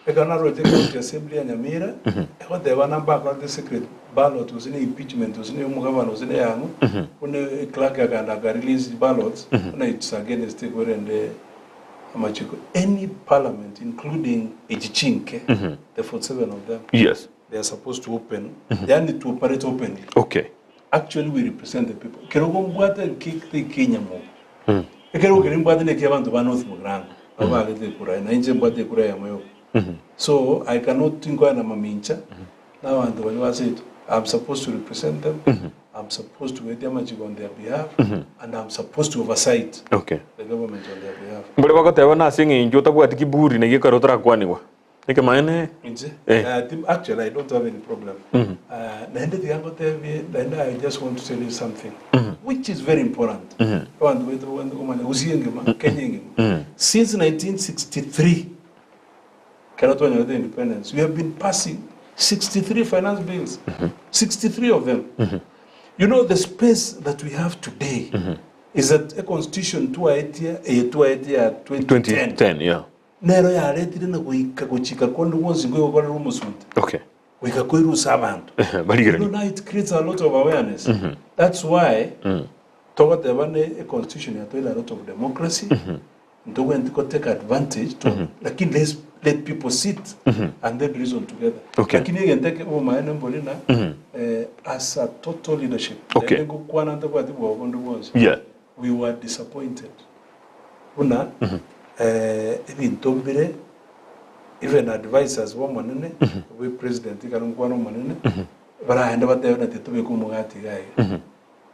Ekana rote county assembly ya Nyamira. Eko deba namba kwa the secret ballot usine impeachment usine umugabano usine yangu. Une clerk ya kanda release ballots. Una it's against the and Amachiko. Any parliament including Ejichinke, the 47 of them. Yes. They are supposed to open. They need to operate openly. Okay. Actually, we represent the people. Kero mbwata kikte Kenya mo. Kero mbwata ne kiabantu ba North Mugranga. Baba agete kura na inje mbwata kura ya moyo. So I cannot think na mamincha. Now and when was it? I'm supposed to represent them. I'm supposed to wait on their behalf, and I'm supposed to oversight the government on their behalf. Mbele wako tewa na singi njota bwati kiburi na yeka rotra kwaniwa. Nika maene? Actually, I don't have any problem. I just want to tell you something, which is very important. Since 1963, independence, we have been passing 63 finance bills, 63 of them. You know, the space that we have today is that a constitution 2010, yeah. Nero ya retire na kuchika kondo wonsi ngo gukora rumusunta. Okay. Wikakoiru sabantu. You know, now it creates a lot of awareness. That's why toka tebane a constitution ya toila a lot of democracy. Ndogo ndiko take advantage to lakini let people sit and then reason together. Okay. Lakini again take over my mbolina as a total leadership. Okay. Yeah. We were disappointed. Una even advisors wa manene we president ikarungwana manene baraenda batebana tetube kumugati gai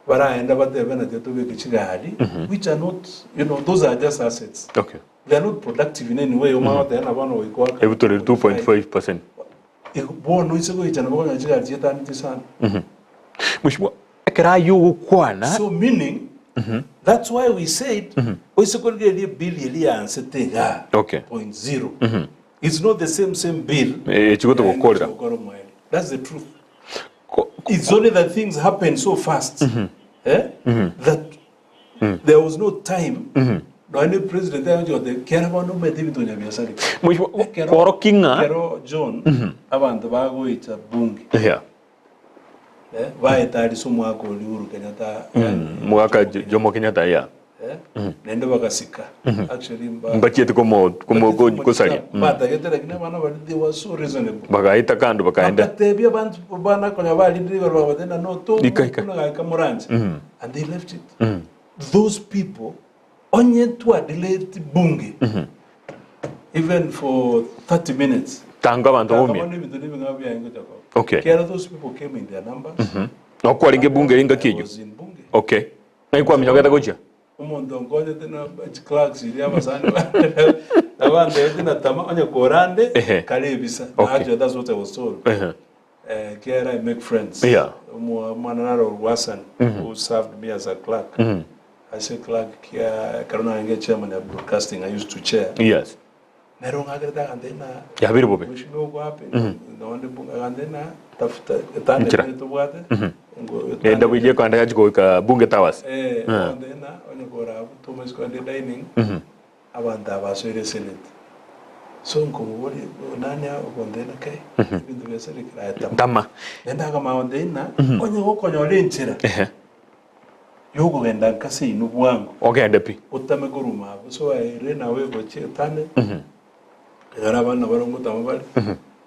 baraenda batebana tetube kichigari which are not, you know, those are just assets. Okay. They are not productive in any way. Oma batena bano wiko every 2.5%. Bono isego ichana bana chigari chetani sana. Mheshimiwa ekera yugo kwana. So meaning that's why we said oisekolge bill ili ansete okay. 0.0. It's not the same bill. That's the truth. It's only that things happen so fast that there was no time. No any president Kero John abantu bagoita bunge. Yeah. Baetari somwako Uhuru Kenyatta. Mwaka Jomo Kenyatta ya. Nende bakasika actually mbachete komo kosaria batagetera kine bana bali they were so reasonable bagaita kando bakaenda batebya bantu bana konya bali ndiri batenda no to kuna kamuranje and they left it. Those people onye to delete bunge even for 30 minutes tanga abantu bomye. Okay. Kera those people came in their numbers no kwalinge bunge linga kijo. Okay na kwa minyagata gocha umuntu ngoje tena clerks ili abasani abande tena tama onye korande kalebisa. Actually that's what I was told. Kera I make friends. Yeah. Manaro Wasan who served me as a clerk. I say clerk kia karuna nge chairman of broadcasting I used to chair. Yes. Nero ngageta kandena ya biri bobe mushino go happen ndonde bunga kandena tafuta tane to bwate enda buje kwanda yachiko ka bunge towers ndena onye gora Thomas kwande dining abanda basore senate so ngomubori nani akondena kai bintu besere kiraya tama nenda kama ondena onye gokonyo lenchera yogo genda kasi inu bwangu ogenda pi utame goruma so rena we go chetane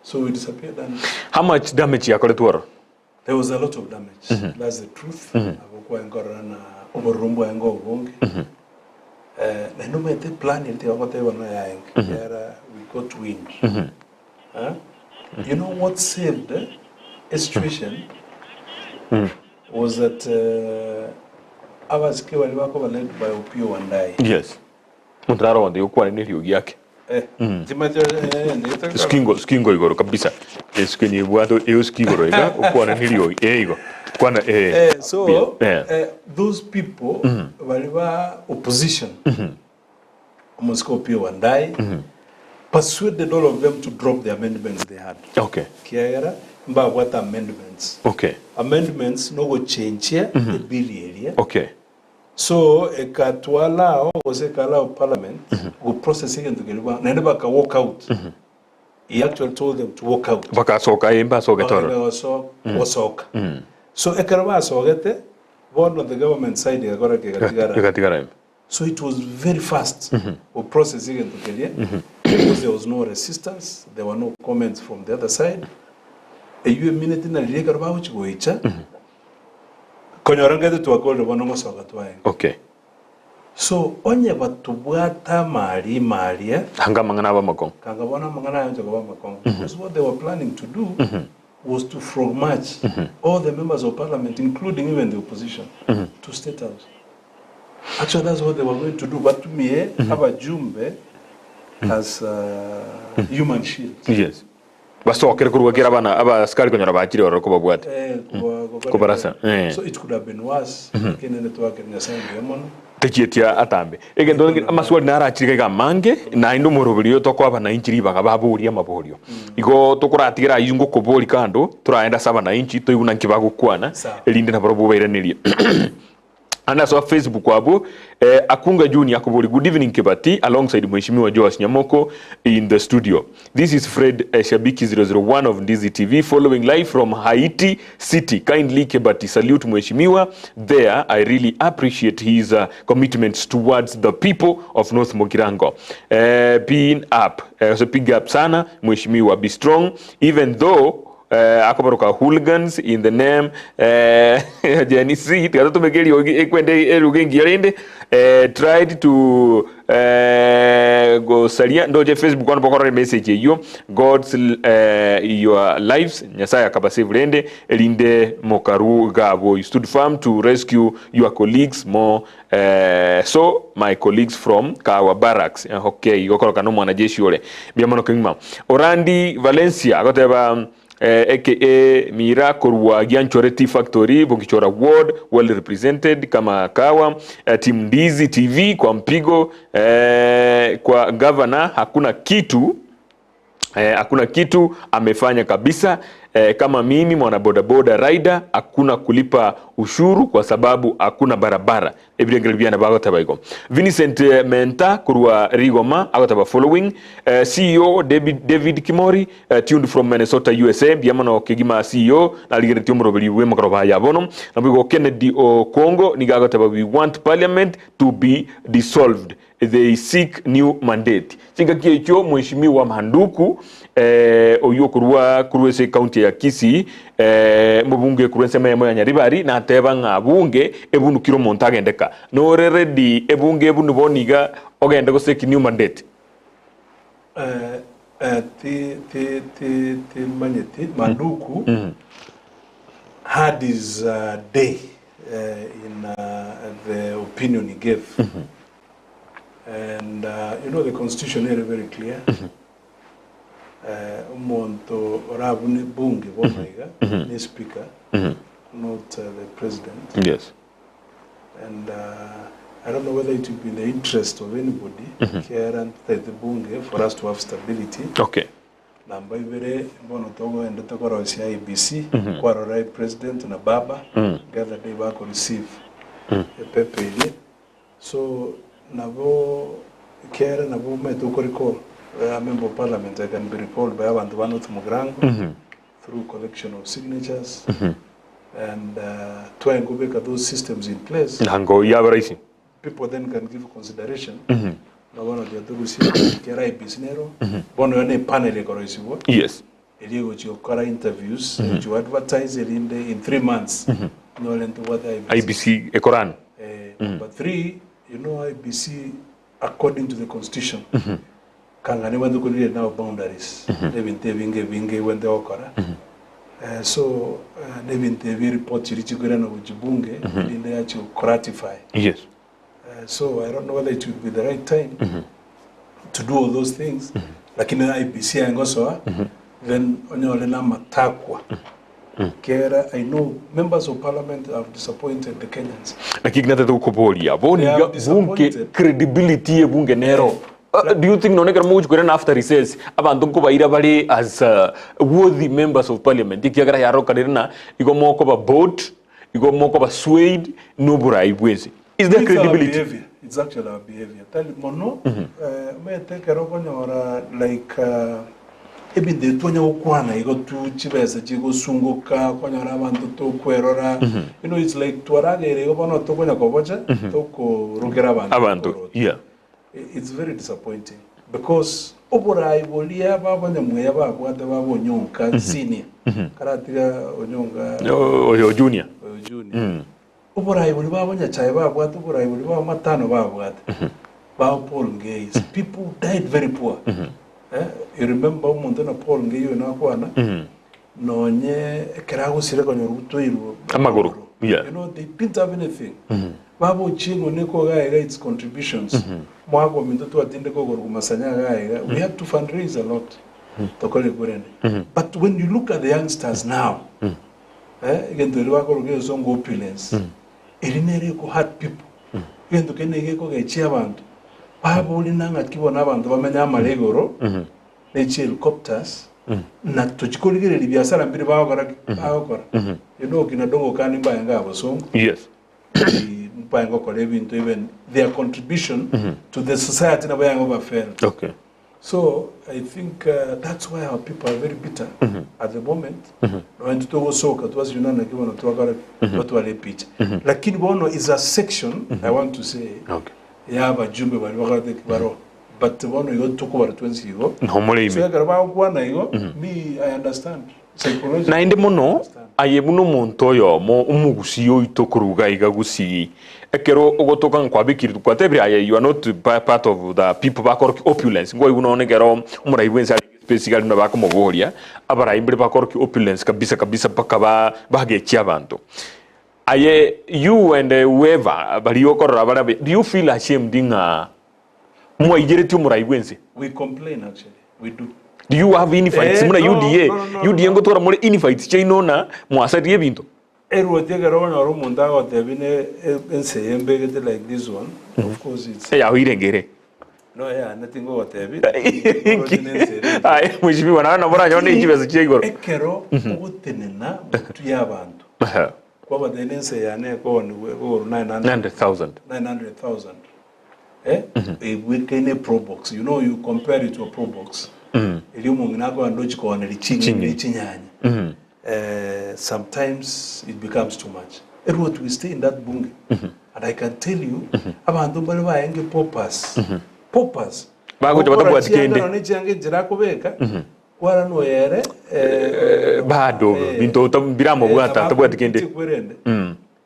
so we disappeared. And how much damage yakoletwaro? There was a lot of damage. That's the truth. Abukwa ngora na oborumbo ngo ubonge. Na no mete plan ile wakote wana yang. We got wind. You know what saved a situation was that abaske wali wako led by Opiyo Wandayi. Yes. Mutraro wande yokwa ni ryogi yake. Skingo igoro kabisa. Eskeni bwato skigoro ega okwana nilio ego. Kwana so those people waliba opposition. Opiyo Wandayi persuaded all of them to drop the amendments they had. Okay. Kiagera mba what amendments. Okay. Amendments no go change here the bill area. Okay. So ekatwala allow parliament go process again to get one. Never can walk out. He actually told them to walk out. Baka soka imba soka toro. Soka. So ekaraba sogete one on the government side agora kegatigara. So it was very fast. We process again to get because there was no resistance, there were no comments from the other side. A minute in a regarba which go icha. Konyorangete tuwakolde bonongo soka tuwae. Okay. So onye batubwata mali hanga mangana ba makong. Kanga bona mangana yonje ba makong. Because what they were planning to do was to frog march all the members of parliament, including even the opposition, to State House. Actually, that's what they were going to do. But to me, Aba Jumbe as human shield. Yes. Baso wakere kurugira bana aba askari konyora bachiri orokoba bwate. So it could have been worse. tekiyetia atambe egendo amaswali nara achirika mange na indo morobirio tokwaba na inchiri bagababuria maburio igo tukuratigira yungo kuburi kando turaenda 7 na inchi toiguna nkibagukwana elinde na borobo bairaniria Anda so Facebook wabo Akunga Junior akuburi good evening Kibati alongside Mheshimiwa Joas Nyamoko in the studio. This is Fred Shabiki 001 of Ndizi TV following live from Haiti City. Kindly Kibati salute Mheshimiwa there. I really appreciate his commitments towards the people of North Mogirango. Being up. So big up sana Mheshimiwa, be strong even though akabaruka hooligans in the name Jenisi tatu megeli ekwende erugengi yarende tried to go salia ndoje Facebook on bokora message yo God's your lives nyasaya kabasave rende elinde mokaru gabo, you stood firm to rescue your colleagues more so my colleagues from Kawa Barracks. Okay gokoroka no mwanajeshi ole biamono kingma Orandi Valencia agoteba aka Mira Korwa Gianchoreti Factory Bokichora Ward well represented kama Kawa Team Ndizi TV kwa mpigo kwa governor hakuna kitu amefanya kabisa. Kama mimi mwana bodaboda rider hakuna kulipa ushuru kwa sababu hakuna barabara. Ebirengelbiana bagota baiko. Vincent Menta kurwa Rigoma agota following CEO David Kimori tuned from Minnesota USA biamano kegima CEO na ligeretio mrobeli we makroba yabono na bigo Kennedy o Congo nigagota we want parliament to be dissolved. They seek new mandate. Singa kiecho Mheshimiwa Manduku oyo kuruwese county ya Kisii mubunge kuruwese mayamo ya Nyaribari na ateba ngabunge ebunu kiro montage ndeka no ready ebunge ebunu boniga ogenda go seek new mandate. Manyeti Manduku had his day in the opinion he gave. And you know the constitution is very clear. Umonto orabune bunge bomaiga the speaker, not the president. Yes. And I don't know whether it will be in the interest of anybody here and the bunge for us to have stability. Okay. Namba ibere mbono togo ende tokoro IBC kwa right president na baba gather day back receive a pepe. So nabo kera nabo meto recall a member of parliament I can be recalled by abantu ba North Mogirango through collection of signatures and try and go back at those systems in place. People then can give consideration. Na wana dia tugu si kera ibisnero bono yone panel ekoroisibo. Yes. Eligo chokora interviews to advertise in 3 months. No lento what IBC ekoran. But 3 you know IBC according to the constitution kangane wandu kulile now boundaries nebinte vinge wende okora so nebinte vi report chirichigura na ujibunge inde yacho ratify. Yes. So I don't know whether it would be the right time to do all those things lakini IBC angosoa then onyole na matakwa. Kera, I know members of parliament have disappointed the Kenyans. Nakignata tukupolia. Boni bunge credibility e bunge nero. Do you think nonekera much kwenda after recess abantu ko baira bali as worthy members of parliament ikiagara yaro kadirina igo moko ba vote igo moko ba swayed no burai bwezi. Is there credibility? It's actually our behavior. Tell mono me take nyora like ebinde tonya ukwana igo tu chibeza chigo sunguka kwanyara abantu to kwerora you know it's like twaragere igo bono to kwanya kobocha to ko rugera abantu. Yeah, it's very disappointing because oborai bolia babanya mweya babwate babonyonka senior karatiga onyonga oyo junior oborai boli babanya chai babwate oborai boli bamatano babwate ba Paul Ngei. People died very poor. You remember Montana Paul Ngeyo na kwana nonye kerago sire konyo rutoiro amaguru. Yeah. You know they didn't have anything. Babo chingo neko gaiga its contributions. Mwago mindoto atinde ko gorumasanya gaiga. We had to fundraise a lot. Tokole gorende. But when you look at the youngsters now, again the wako rugeyo zongo opulence. Elinere ko hard people. gento kene geko gechia abantu babuli nanga kibona abantu bamenya amalegoro nechi helicopters na tuchikoligere biashara mbiri bakora you know kina dongo kani mbaya ngabo so yes mbaya ngokole ebintu even their contribution to the society na baya ngoba fair. Okay. So I think that's why our people are very bitter at the moment. When to go soka, it was Yunana given to what were pitch. Lakini bono is a section, I want to say. Okay. Yeah, but Jumbe Baro. But the one you took over 20 ago. No more. Me, I understand. Psychologically. Na inde mono, aye muno montoyo, mo umugusiyo itokuruga igagusi. Ekero ogotoka nkwabikiri tukwatebre aye you are not part of the people bakor opulence. Ngo unaone gero umuraiwenza basically na bako mogoria. Abara imbre bakor opulence kabisa pakaba bagechi abantu. Aye you and whoever bali okora bara do you feel ashamed inga mo igereti umuraiwenze? We complain actually. We do. Do you have any fights? Muna UDA. UDA ngo tora more any fights chaino na mwasari ebintu. Erwo tegera wana rumunda wa tebine enseyembegete like this one. Of course it's. Ya hirengere. No yeah, nothing what tebi. Ai mwishibi wana na bora nyone ikibezo cyegoro. Ekero ugutenena mutu yabantu. Kwa badenense yane ko ni 900,000. 900,000. We can a pro box. You know you compare it to a pro box. Sometimes it becomes too much. Everyone we stay in that bunge, and I can tell you, abantu bali baenge poppers, poppers. Bago jabata bwa tikende. Ono nichange jirako beka. Wara no yere. Bado bintu biramo bwata tabwa tikende.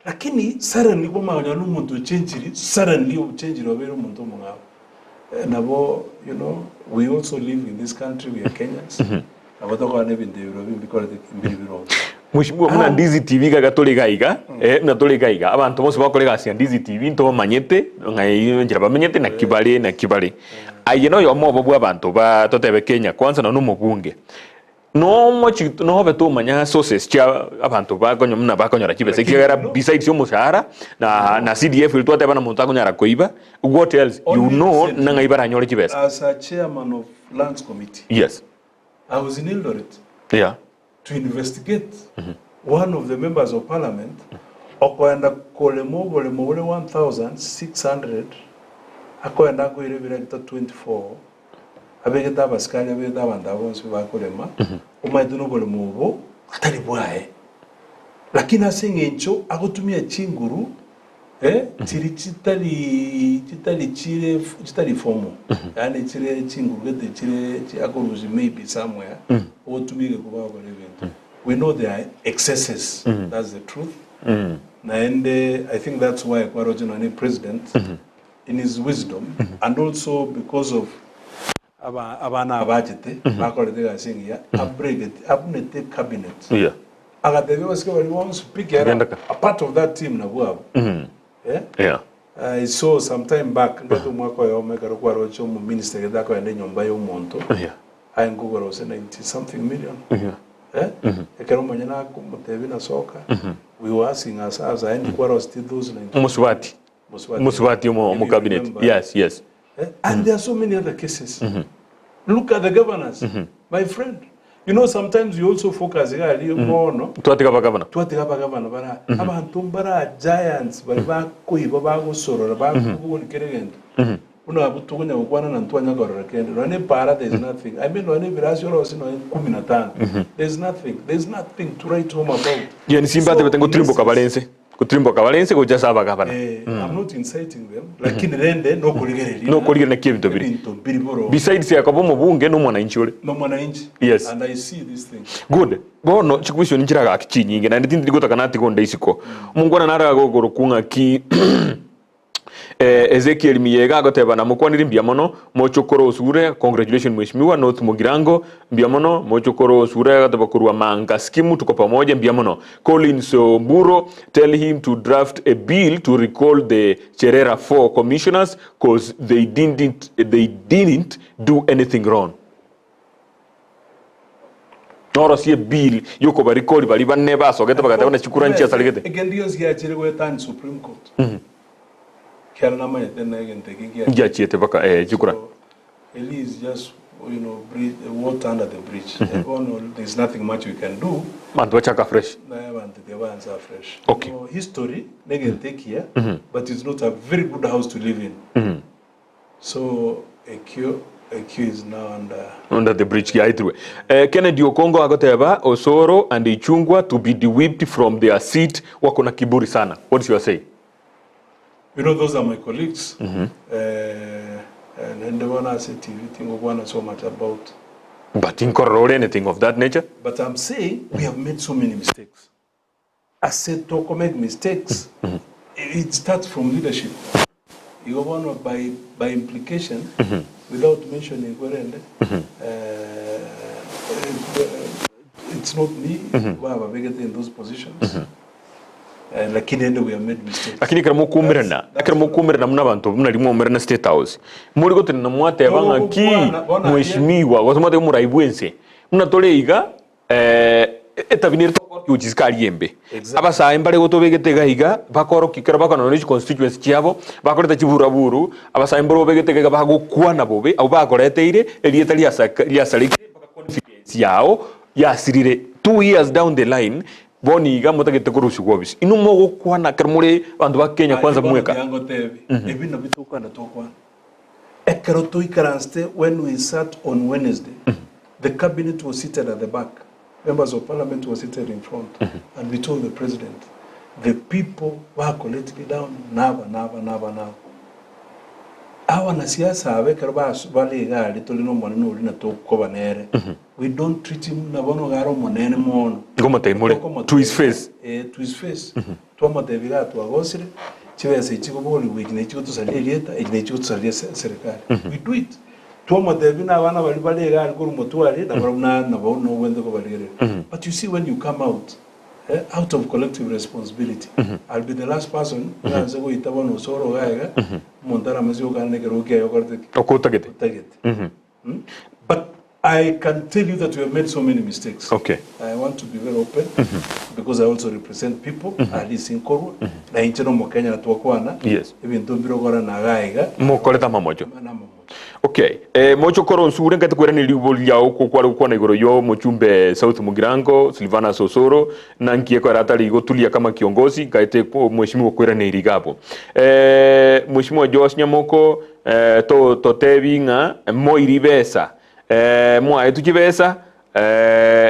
Lakini suddenly boma ngano muntu change, suddenly change robero muntu mungao. Nabo, you know, we also live in this country. We are Kenyans. Abatoka nebi ndebiro bikora mbibiro. Mwishibu muna DZTV kagatole gaiga, natole gaiga. Abantu bose bakolega sia DZTV nto manyete, ngai njira bamenyete na kibale. Ayeno yo mo bobu abantu ba totebe Kenya kwanza na no mubunge. No much no have to manya sources cha abantu bakonyo muna bakonyora kibese kigara besides yo mushahara na CDF ilto ateba na monta konyara koiba. What else you know nanga ibara nyore kibese? As a chairman of Lands Committee. Yes. I was in Eldoret. Yeah. To investigate one of the members of parliament okoenda kolemo 1,600 akoenda ko irebira 24 abegeta baskali abegeta bandabonse bakolema umaiduno bolemo atari bwae lakini asengencho agotumia chinguru chitali fomo yani chile chinguru gete chile akoruzi maybe somewhere otumike kuba ko event. We know there are excesses. That's the truth. And I think that's why Kwarojino president, in his wisdom, and also because of Abana Abajete, Makolete saying here, upgraded cabinet. Yeah. Agatevi was going to speak a part of that team. Yeah. I saw some time back, minister Yeah. I Google was 90 something million. We were asking ourselves, I think what was still those 90 Muswati mo cabinet. Yes. And there are so many other cases. Look at the governors, my friend. You know, sometimes you also focus more, no? Governor. Abantu bara giants, baba kuiba bago soro, bago keregend. Uno abutukunya ukwana na ntwanya gorora kende. Rane para, there's nothing. I mean, rane virasio rosi no 15. There's nothing to write home about. Yani simba te betengo trimbo kabalense. Kutrimbo kabalense ko jasa ba gavana. I'm not inciting them. Lakini rende no kuligere. No kuligere na kibito biri. Besides ya kabomo bunge no mwananchi ole. No mwananchi. Yes. And I see this thing. Good. Bono chikuisho ninchiraga akichinyinge na ndindi ndiko takanati konde isiko. Mungwana nara gogoro kunga ki Ezekiel Miyega agoteba na mukwaniri mbiamono mochokoro usure. Congratulations mheshimiwa North Mugirango mbiamono mochokoro usure agateba kurwa manga skimu tuko pamoja mbiamono. Collins Oburo, tell him to draft a bill to recall the Cherera 4 commissioners cause they didn't do anything wrong. Noro siye bill yoko ba recall bali banne baso gete bagata na chikura nchi asaligete. Again Dios ya chire go tan Supreme Court. Can nama then again taking care. Ngia chiete baka chikura. So, Eli is just, breathe water under the bridge. There's nothing much we can do. Man tuachaka fresh. The ones are fresh. Okay. History, they can take here, but it's not a very good house to live in. So AQ is now under the bridge. Kennedy Okongo agoteba Osoro and Ichungwa to be de-whipped from their seat. Wako na kiburi sana. What do you say? Those are my colleagues. And they want to say TV thing so much about. But incorrect anything of that nature? But I'm saying we have made so many mistakes. I said to make mistakes. It starts from leadership. You want by implication, without mentioning it's not me who have in those positions. Lakini we have made mistakes. Lakini kama mukumirana muna bantu muna limwa murana State House. Muri gote na mwate banga ki mheshimiwa gosomate muraibwense. Muna toleiga etavinir to kujizikari yembe. Abasa embare goto begetega higa bakoro kikara bakano no constituency cyabo bakoreta kiburaburu abasa embaro begetega bagukwa na bobe abo bakoreteire elieta liasarike baka confidence yao yasirire 2 years down the line. Boni ga mutagete kurusha gwobisi inumo gukwana kermure bantu ba Kenya kwanza mweka ebino bitukana tokwana ekero tuikaranste when we sat on Wednesday the cabinet was seated at the back, members of parliament were seated in front, and we told the president the people were collectively down never awa na siasa abekero bali gari tolino monene uri na tokoba nere. We don't treat him na bono garo monene mono ngomate muri to his face toma de viga to agosire chibese chiko boli wikine chiko to salia lieta ikine chiko to salia serikali. We do it toma de bina bana bali gari kuru motuari na baruna na bono wende ko bali. But you see, when you come out of collective responsibility, I'll be the last person to go itabono Osoro gaiga montara mazio kana keruke okotagete. But I can tell you that we have made so many mistakes. Okay. I want to be very open because I also represent people. At least in Koru, na inchino Mokenya na tuwakwana. Yes. Even though birogora na gaiga. Mokoleta mamojo. Okay. Mocho koro nsure ngati kwerani liboli yao kwa na igoro yo mochumbe South Mugirango, Silvana Sosoro na nkie kwa rata ligo tulia kama kiongozi kaite mheshimiwa kwerani irigapo. Mheshimiwa Josh Nyamoko to tebinga mo iribesa. Mwa etukibesa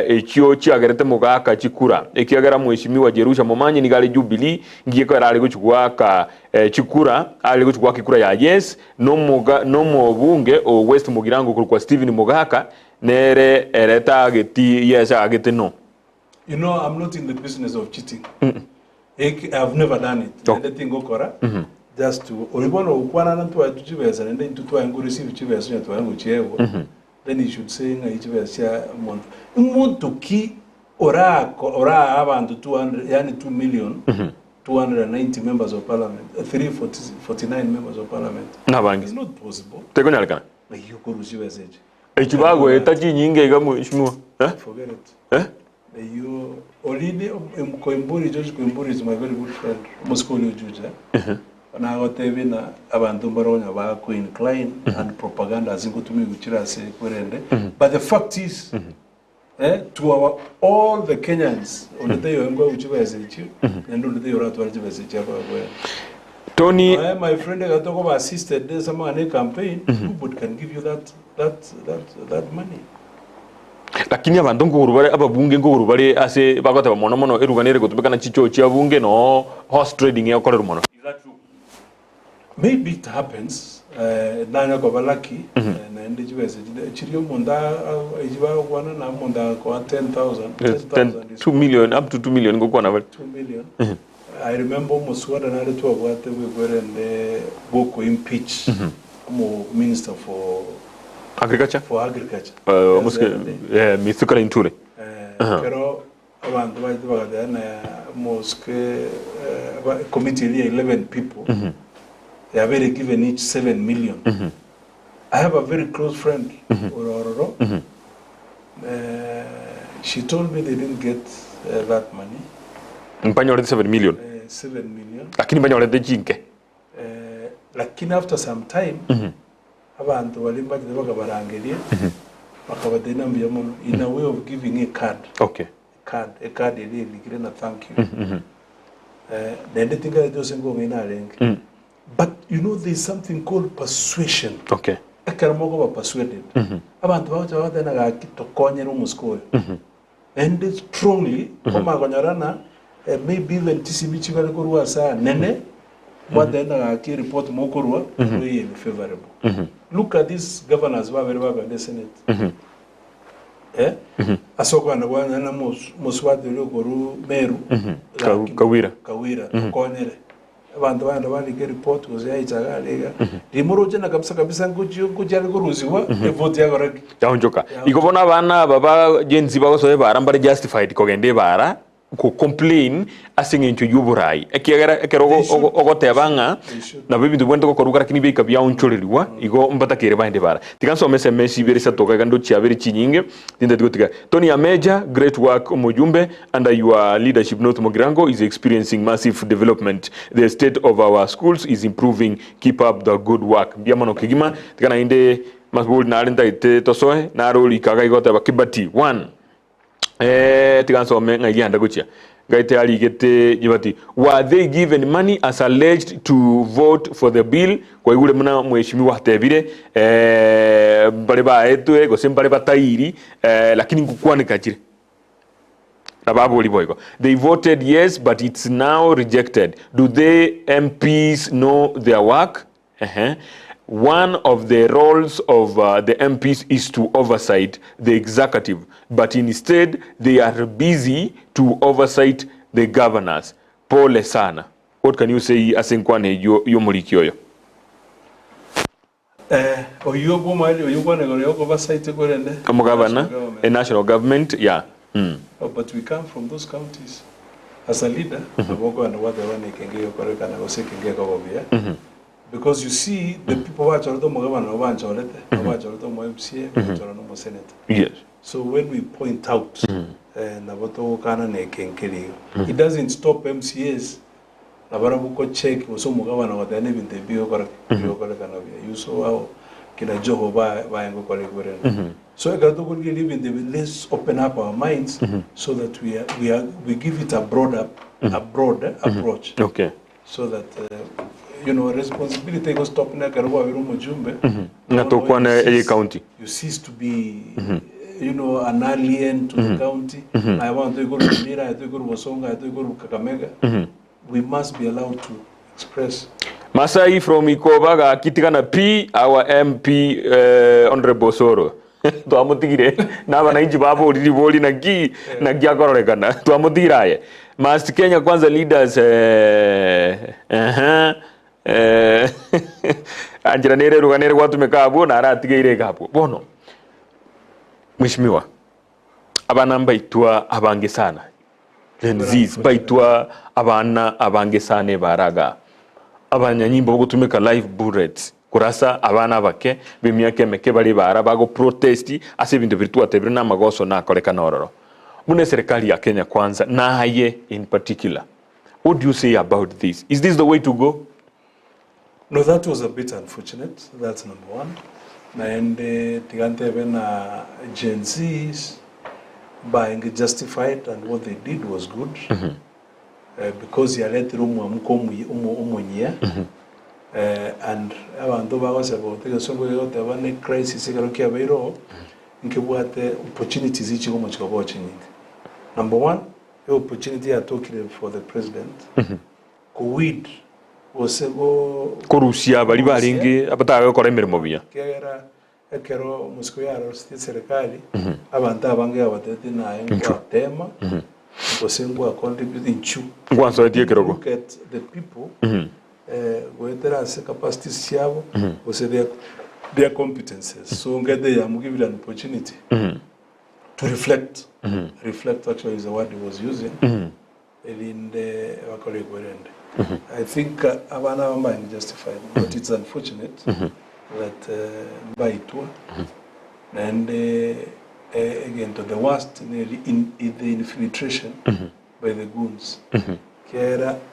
ekyo kyagerete mugaka kikura ekyagera mheshimiwa Jerusha Momanyi nigale Jubilee ngiye ko ari guchwaka kikura ari guchwaka kikura ya yes no mubunge o West Mugirango kwa Steven Mugaka nere ereta ageti yes ageti no. I'm not in the business of cheating. I've never done it. Anything okora just to oribono ukwana nantu atujibeza nende ntutwa ngo receive chibeza ntu yangu chievo. Then you should say nga ichibeza umuntu ki ora abantu 200 yani 2 million 290 members of parliament 349 members of parliament. It's not possible. Tegonyalekana. Yuko rushibeza eje. Ekibago etachi nyinge ga mheshimiwa. Forget it. You already Koimburi, George Koimburi is my very good friend. Moscoli Juja. Na hotevi na abantu baronya ba ko incline and propaganda zingo tumi guchira se kwerende. But the fact is to all the Kenyans on the day you go uchiba esechi and on the day you rat wari chiba esechi kwa kwa. Tony, my friend got to go assisted there's some campaign who can give you that money. Lakini abantu ngurubare ababunge ngurubare ase bagota mono eruganire gutubeka na chicho chia bunge no horse trading yakorera mono. Is that true? Maybe it happens. Nanya kwa lucky na ende jibese chirio monda ijiba kwana na monda kwa 10,000 2 million up to 2 million ngokwa na 2 million. I remember almost what another two of what we were in the Boko impeach minister for agriculture. Mithukara Inture. Pero abantu baje na mosque committee 11 people. They are very given each 7 million. I have a very close friend, Ororo. She told me they didn't get that money. Mpanyo 7 million. 7 million. Lakini mpanyo jinke. lakini after some time abantu balimba bakabarangeria bakabadena mbiyamono in a way of giving a card. Okay. A card really na thank you. Then the thing is just go in a but you know there's something called persuasion. Okay. Ekaramogo ba persuaded. Abantu bacha badena ga kitokonyera umuskoyo. And strongly koma gonyarana maybe even TCB chikale kurwa saa nene badena ga ki report mo kurwa we favorable. Look at these governors who are very well in the Senate. Asoko na bwana na muswadi lokoru meru Kawira konere abantu bana bali ke report uzayichaga rimoroje na kabisa kujya kuruziwa vote yagoraki yaonjoka ikobona bana baba genzi bagosoye barambare justified kogende bara ko complain asingincho yuburai ekero ogotebanga na bibindu bwente ko korukara kini bika bya onchorerwa igo mbatakere bande bara tikanso SMS birisa toka gando chiabiri chinyinge tinda digotika Tony Ameja, great work Mujumbe, under your leadership North Mogirango is experiencing massive development. The state of our schools is improving. Keep up the good work. Biamano kigima tikana inde masbul na alinda ite tosoe na roli kaga igota bakibati 1 tikanso me ngayanda guchia gaite ali gete jibati were they given money as alleged to vote for the bill kwa yule mna mheshimiwa tebire bale ba etwe go sembale batairi lakini kukwanika kire nababu liboyiko they voted yes but it's now rejected. Do the MPs know their work? One of the roles of the MPs is to oversight the executive, but instead they are busy to oversight the governors. Pole sana. What can you say asinkwane yo mulikioyo? Oyobo mali oyobone gore oversight gore nde. Governor, a national government, yeah. But we come from those counties. As a leader, aboko and what they want kenge yokoreka na gose kenge gobia. Because you see, the people who are the Senate. Yes. So when we point out, it doesn't stop MCAs. Nabarabuko check, so Mugavana, what they live in the you saw how Kinajoho by so I got to live in the let's open up our minds so that we give it a broader approach. Okay. So that you know, responsibility goes stop na Karua Mujumbe. County. You cease to be, you know, an alien to the county. I want to go to Mira, I want to go to Wasonga, I want to go to Kakamega. We must be allowed to express. Masai from Ikobaga, Kitikana P, our MP, Honorable Soro. Tuamutigire, Nava na Ijibabu, Rivoli na Giagoregana, Tuamutiraye. Must Kenya Kwanza leaders, Anjira nere ruganere watu mekabo na aratigire gapo bono mheshimiwa abana mbaitwa abange sana lenziz baitwa abana abange sana baraga abanyanyimbo gutumika live bullets kurasa abana bake bimyake meke bali bara bago protesti ase bintu virtua tebire na magoso na koleka nororo mune serikali ya Kenya Kwanza na haye in particular, what do you say about this? Is this the way to go? No, that was a bit unfortunate. That's number one. And Tigante Gen Zs being justified, and what they did was good because he let room and abantu was about the songo the one crisis egarukia beiro nkebwate opportunities each go much watching. Number one, the opportunity I took for the president. Covid osego kurusia bali baringi abataga kora imirimo bya kera ekero musiko yaro serikali abantu abange abatete naye ngwatema osengo contributing chu ngwanso etie kerogo look at the people whether as capacities yabo ose their competences so ngade ya give an opportunity to reflect reflect actually is the word he was using in the colleague werende. I think Abana is justified, but it's unfortunate that Baitwa and again to the worst in the infiltration by the goons.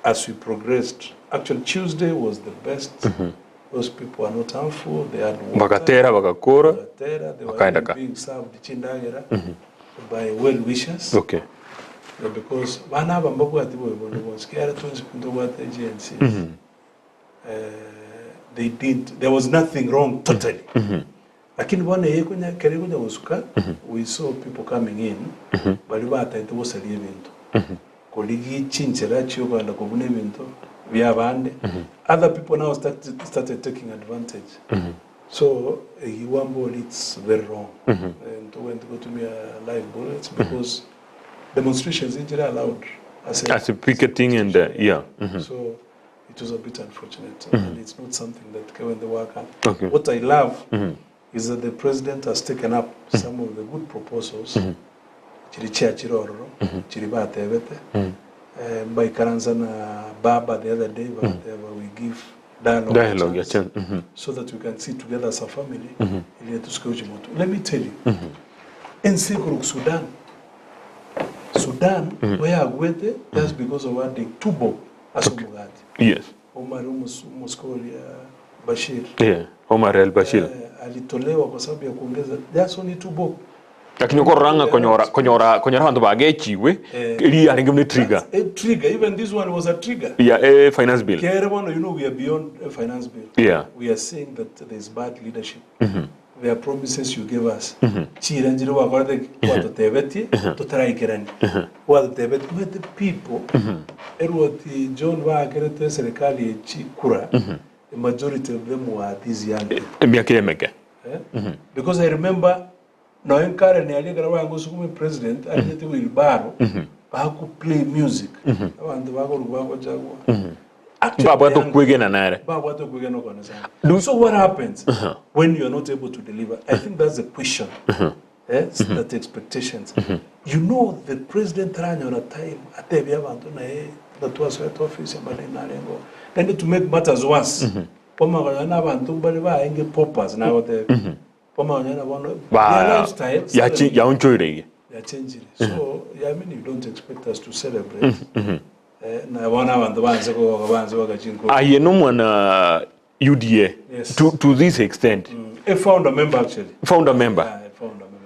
As we progressed, actually Tuesday was the best Those people are not harmful. They had water. Bakatera, bakakora. They were being served chindagera by well-wishers. Okay. Because vana vambabu ati boy scared to into what agencies. They didn't. There was nothing wrong totally. Lakini bwana yeye kunya kare kunya usuka, we saw people coming in, bali bata ito was evento. Koligi chinchera chiyo kwanda kubune evento via bande. Other people now started taking advantage. So Iwambo, it's very wrong. And when to go to me live bullets because demonstrations injury allowed as a picketing and yeah. So it was a bit unfortunate, and it's not something that came in the work. Okay. What I love is that the president has taken up some of the good proposals. Chirichia chiroro, chiriba tevete. By Karanzana Baba the other day, whatever we give dialogue so that we can sit together as a family. Let me tell you, in Siguruk, Sudan, where I went, that's because of one thing, Tubo, Asumugati. Yes. Omar Muskolia Bashir. Yeah, Omar El Bashir. Alitolewa kwa sababu ya kuongeza, that's only Tubo. Lakini koranga konyora bantu bagechiwe iri aringe mne trigger. A trigger, even this one was a trigger. Yeah, a finance bill. You know, we are beyond a finance bill. Yeah. We are saying that there is bad leadership. There are promises you gave us. Chiranjiro wa korde kwa totebeti, totaraikerani. Wa totebeti with the people. Erwati John wa kerete serikali chikura. The majority of them were these young people. Because I remember now in Karen aliyegra wangu sukumi president aliyeti wilbaro baku play music. Abantu bako rubango jagwa. Baba to kwegena nare. Baba to kwegena kona sana. So what happens when you are not able to deliver? I think that's the question. That expectations. You know the president ran on a time atebi abantu na that was at office mbale nalengo. Then to make matters worse. Poma kana abantu bali ba enge poppers na wote. Poma kana bono. Their lifestyle. Ya unchoire. They are changing. So I mean you don't expect us to celebrate. Na wana abantu banze ko banze wakachinko. Aye no mwana UDA. Yes. To this extent. A founder member actually. Founder member. Yeah, a founder member.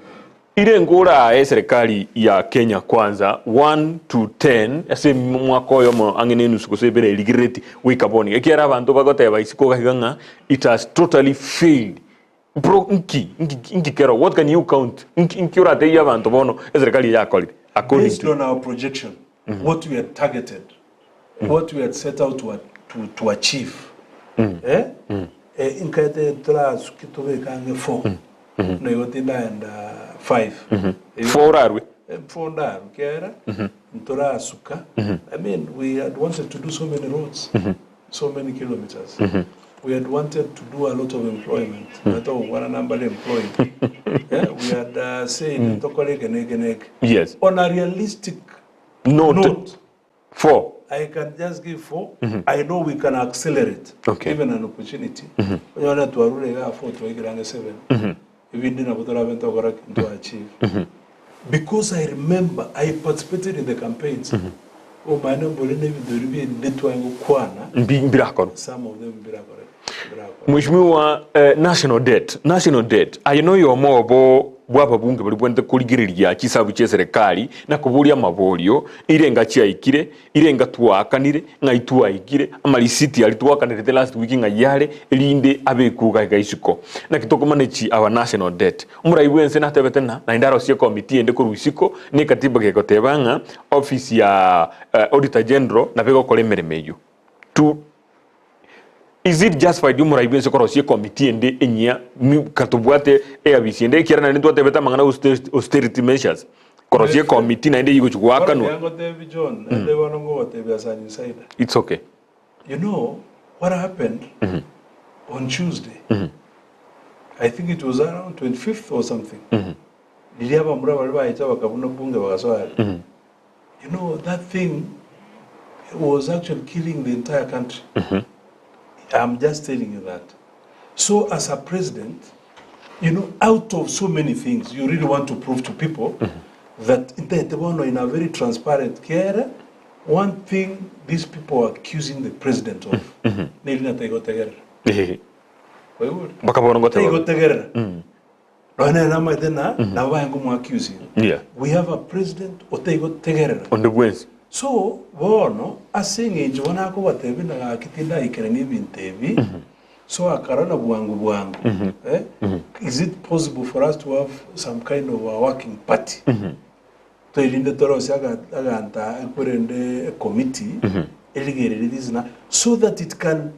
Ile ngura serikali ya Kenya kwanza 1 to 10 ase mwaka oyo mo angene nusuko sebere ligireti wikaboni ekiara abantu bagoteba isiko gahiganga it has totally failed. Bro inki kero what can you count inki ura te ya abantu bono serikali ya college according based on our projection what we had targeted what we had set out to achieve inkate tra sukitobe kange 4 no yotinda and 5 4 arwe 4 ndaru kera ntora suka I mean we had wanted to do so many roads so many kilometers we had wanted to do a lot of employment that one number employed we had said yes on a realistic note 4 I can just give 4 I know we can accelerate given an opportunity when you want to arure ga 4 to ikirange 7 even dina kutora bento kora to achieve because I remember I participated in the campaigns oh my number ne bidoribi ndetwango kwana mbirakoro some of them mbirakoro Mheshimiwa national debt I know you more bo bwapa bunge bali bwente kuligiriria kisabu cye serikali na kubulia mabolio irenga cyayikire irenga twakanire nga itwaikire amalisiti ali twakanire the last week nga yale elinde abekuga gaisiko na kitoko manage our national debt umurayibwense na tebetena na indaro cie committee ende ku rusiko ni katiba gekotebanga office ya auditor general na bego kolemeremeyo to is it just for the muraibense korosie committee ende enya katubwate ABC ende kirana ndo tebeta mangana austerity measures korosie committee na ende yigo chugwaka no yango David John ende wanongo watebya sana inside it's okay you know what happened on Tuesday I think it was around 25th or something niliaba mura bali baita bakabuna bunge bakaswali you know that thing was actually killing the entire country I'm just telling you that. So as a president, you know, out of so many things, you really want to prove to people that in a very transparent care, one thing these people are accusing the president of. kwa hivyo bakabona ngote gotegerera Rwana nama tena na wangu mu accuse. We have a president otego tegerera. On the wins. So bono asinge njona ko batebi na kitinda ikereni bintebi. So akarana bwangu. Is it possible for us to have some kind of a working party? To ilinde torosi aganta kurende a committee eligere this na so that it can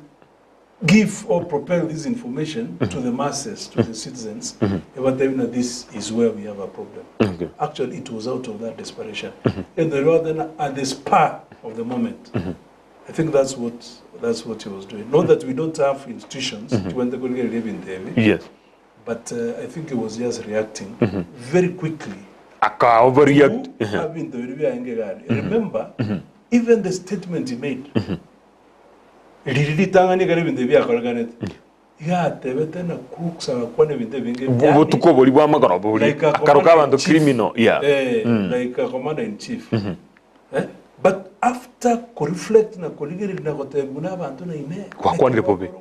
give or propel this information to the masses, to the citizens, about this is where we have a problem. Actually, it was out of that desperation. And the Lord then, at the spur of the moment, I think that's what he was doing. Not that we don't have institutions to when the colleague live in David. Yes. But I think he was just reacting very quickly. Overreact. Remember, even the statement he made. Tangani kari binde bya koraganet ya tebete na kuksa kone binde binge bo tukobori bwa magaro bori akaruka bantu criminal like a commander in chief but after ko reflect na koligeri na kotebuna bantu na ine kwa republic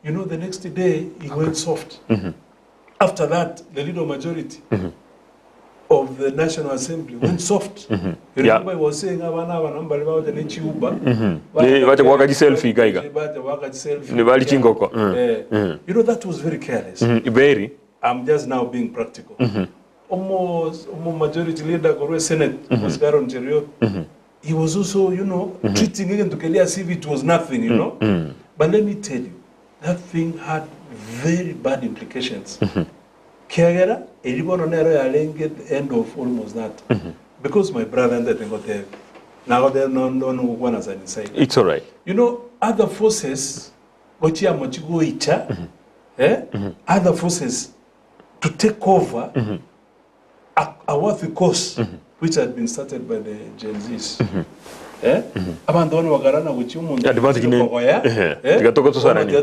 you know the next day he went soft after that the leader majority of the National Assembly went soft. You remember he was saying abana nambali bawo de chiuba. Baje wakaji selfie gaiga. Ne bali chingoko. You know that was very careless. Very. I'm just now being practical. Almost majority leader Gorwe Senate was Garon Cheriot. He was also, you know, treating it to Kelia as if it was nothing, you know. But let me tell you, that thing had very bad implications. Kiagera, elibono nero ya lenge the end of almost that. Because my brother and that got there. Now they no one as an inside. It's all right. You know, other forces, gochia mochigo icha, other forces to take over a worthy cause which had been started by the Gen Zs. Abandon wagarana wichi umuntu advantage ne tigatoka tusana ni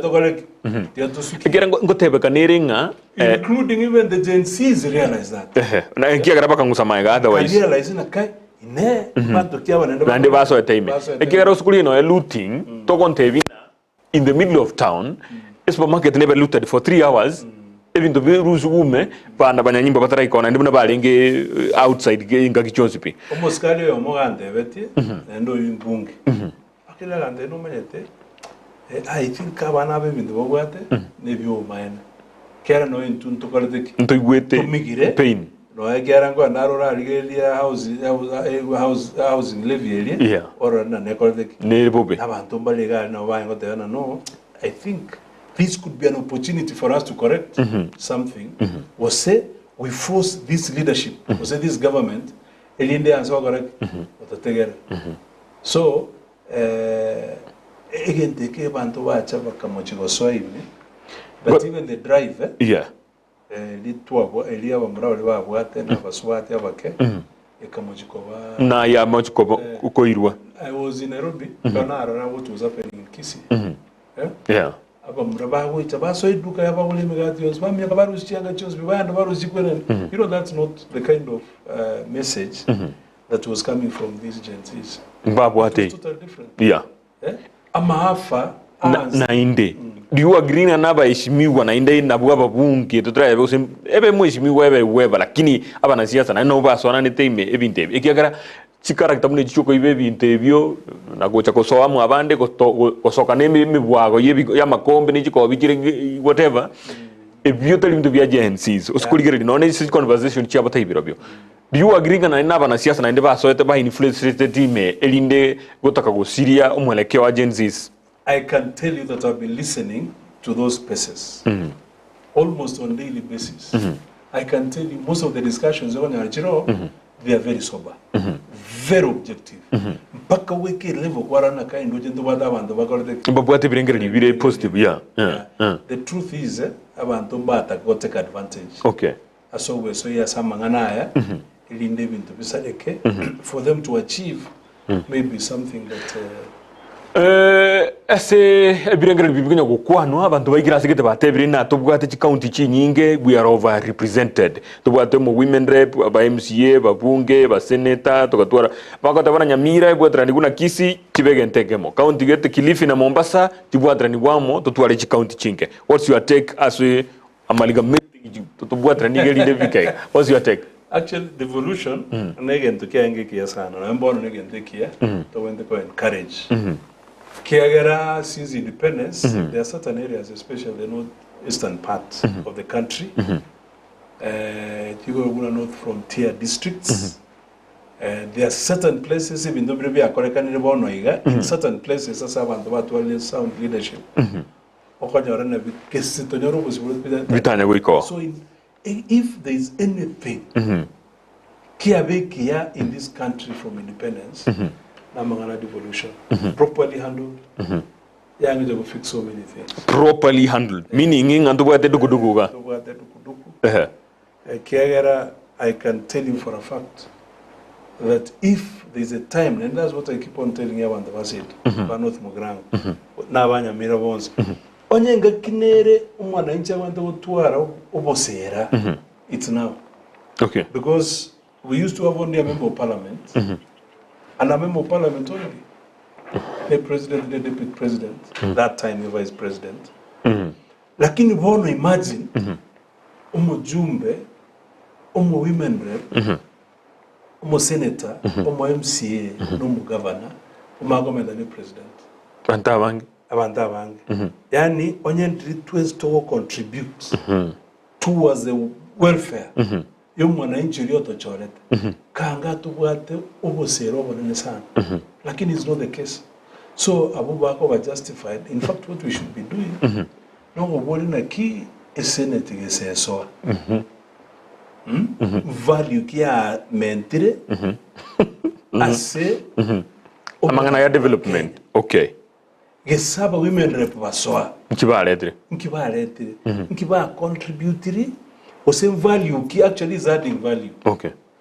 igera ngotebe kaniringa including even the Gen Zs realize that na kiagara baka ngusamaga otherwise realize na kai ne bantu kiaba nende baso time igera usukuli no looting to kontebina in the middle of town supermarket never looted for 3 hours even to be ruzugume bana banyanyimba batara ikona ndibona balenge outside ngakichonzi pi almost kale yo mogande beti endo yimbungi akila lande no manyete I think abana be bintu bogwate nebyo maena kera no intuntu kalete ntoigwete pain no agera ngo narora rigelia housing levy area or na nekolete ne bobe abantu balega no bango tena no I think this could be an opportunity for us to correct something. Or say we force this leadership, or say this government, elinde and so correct. So again, the kebanto wa chava kamochigo soime. But even the driver, elia wa mrao liwa wate na baswate abake. Ekamochiko na ya mochiko ukoirwa. I was in Nairobi. Kana arana what was happening in Kisii. Yeah. You know, that's not the kind of message that was coming from these Gen Zs. It was totally different. Yeah. Amahafa na inde. Do you agree na naba ishimiwa na inde na buwa babungi tutra ebe mwishimiwa ebe weba lakini aba na siasa na no baso na netime ebinte ekiagara chikara kitamune chichoko ibebi interview na gocha kosoa mu abande kosoka neme mibwago yebi ya makombe ni chiko bikire whatever ebyo tali mtu bya agencies usikuligere no ne conversation chia bata ibirobyo. Do you agree na naba na siasa na inde baso ete ba influence team elinde gotaka go Syria omwelekeo agencies? I can tell you that I've been listening to those spaces almost on a daily basis. I can tell you most of the discussions on Arjiro, they are very sober, very objective. Mpaka weke level kwarana kai ndo jendo bada abantu bakore mbabwate birengere very positive. The truth is abantu mbata go take advantage. Okay. So we so ya samangana ya ilinde bintu bisaleke for them to achieve maybe something that ase ebirengera bibinya gukwanwa abantu bayigira sigete batebire na tubwate chi county chinyinge we are over represented tubwate mu women rep ba MCA babunge ba senator tukatwara bakatabana Nyamira bwatrani kuna Kisi kibege ntegemo county gete Kilifi na Mombasa tubwatrani wamo tutware chi county chinge. What's your take as we amalgamate tubwatrani geli devike? What's your take? Actually, devolution, negen to kia nge kia sana. Na mbono negen to kia, to when they encourage. Kiagera, since independence, there are certain areas, especially the northeastern part of the country. You go north frontier districts. There are certain places, even though we are correct, in certain places, as I want to sound leadership. So, if there is anything kia in this country from independence, namangana devolution, properly handled, yangu will fix so many things. Properly handled, meaning andubuate dukudukuga. Kiagera, I can tell you for a fact that if there is a time, and that's what I keep on telling you about the Vasid, North Mugrang, Navanya Mirabons. Onyenga kinere umwananchi abantu gutwara obosera. It's now. Okay. Because we used to have only a member of parliament, and a member of parliament only. The president, the deputy president, that time the vice president. Lakini bono imagine umo jumbe, umo women rep, umo senator, umo MCA, umo governor, umo agomenda ni president. Bantabangi. Yani onyentri twes to contribute towards the welfare y'umwananchi yoto chorete kanga tubwate obosero bonene sana lakini it's not the case. So abubako were justified. In fact, what we should be doing no wori na ki senate geseso value kia mentire ase amangana ya development. Okay. Gesaba women rep basoa Nkibaletire nkiba contributory or same value ki actually is adding value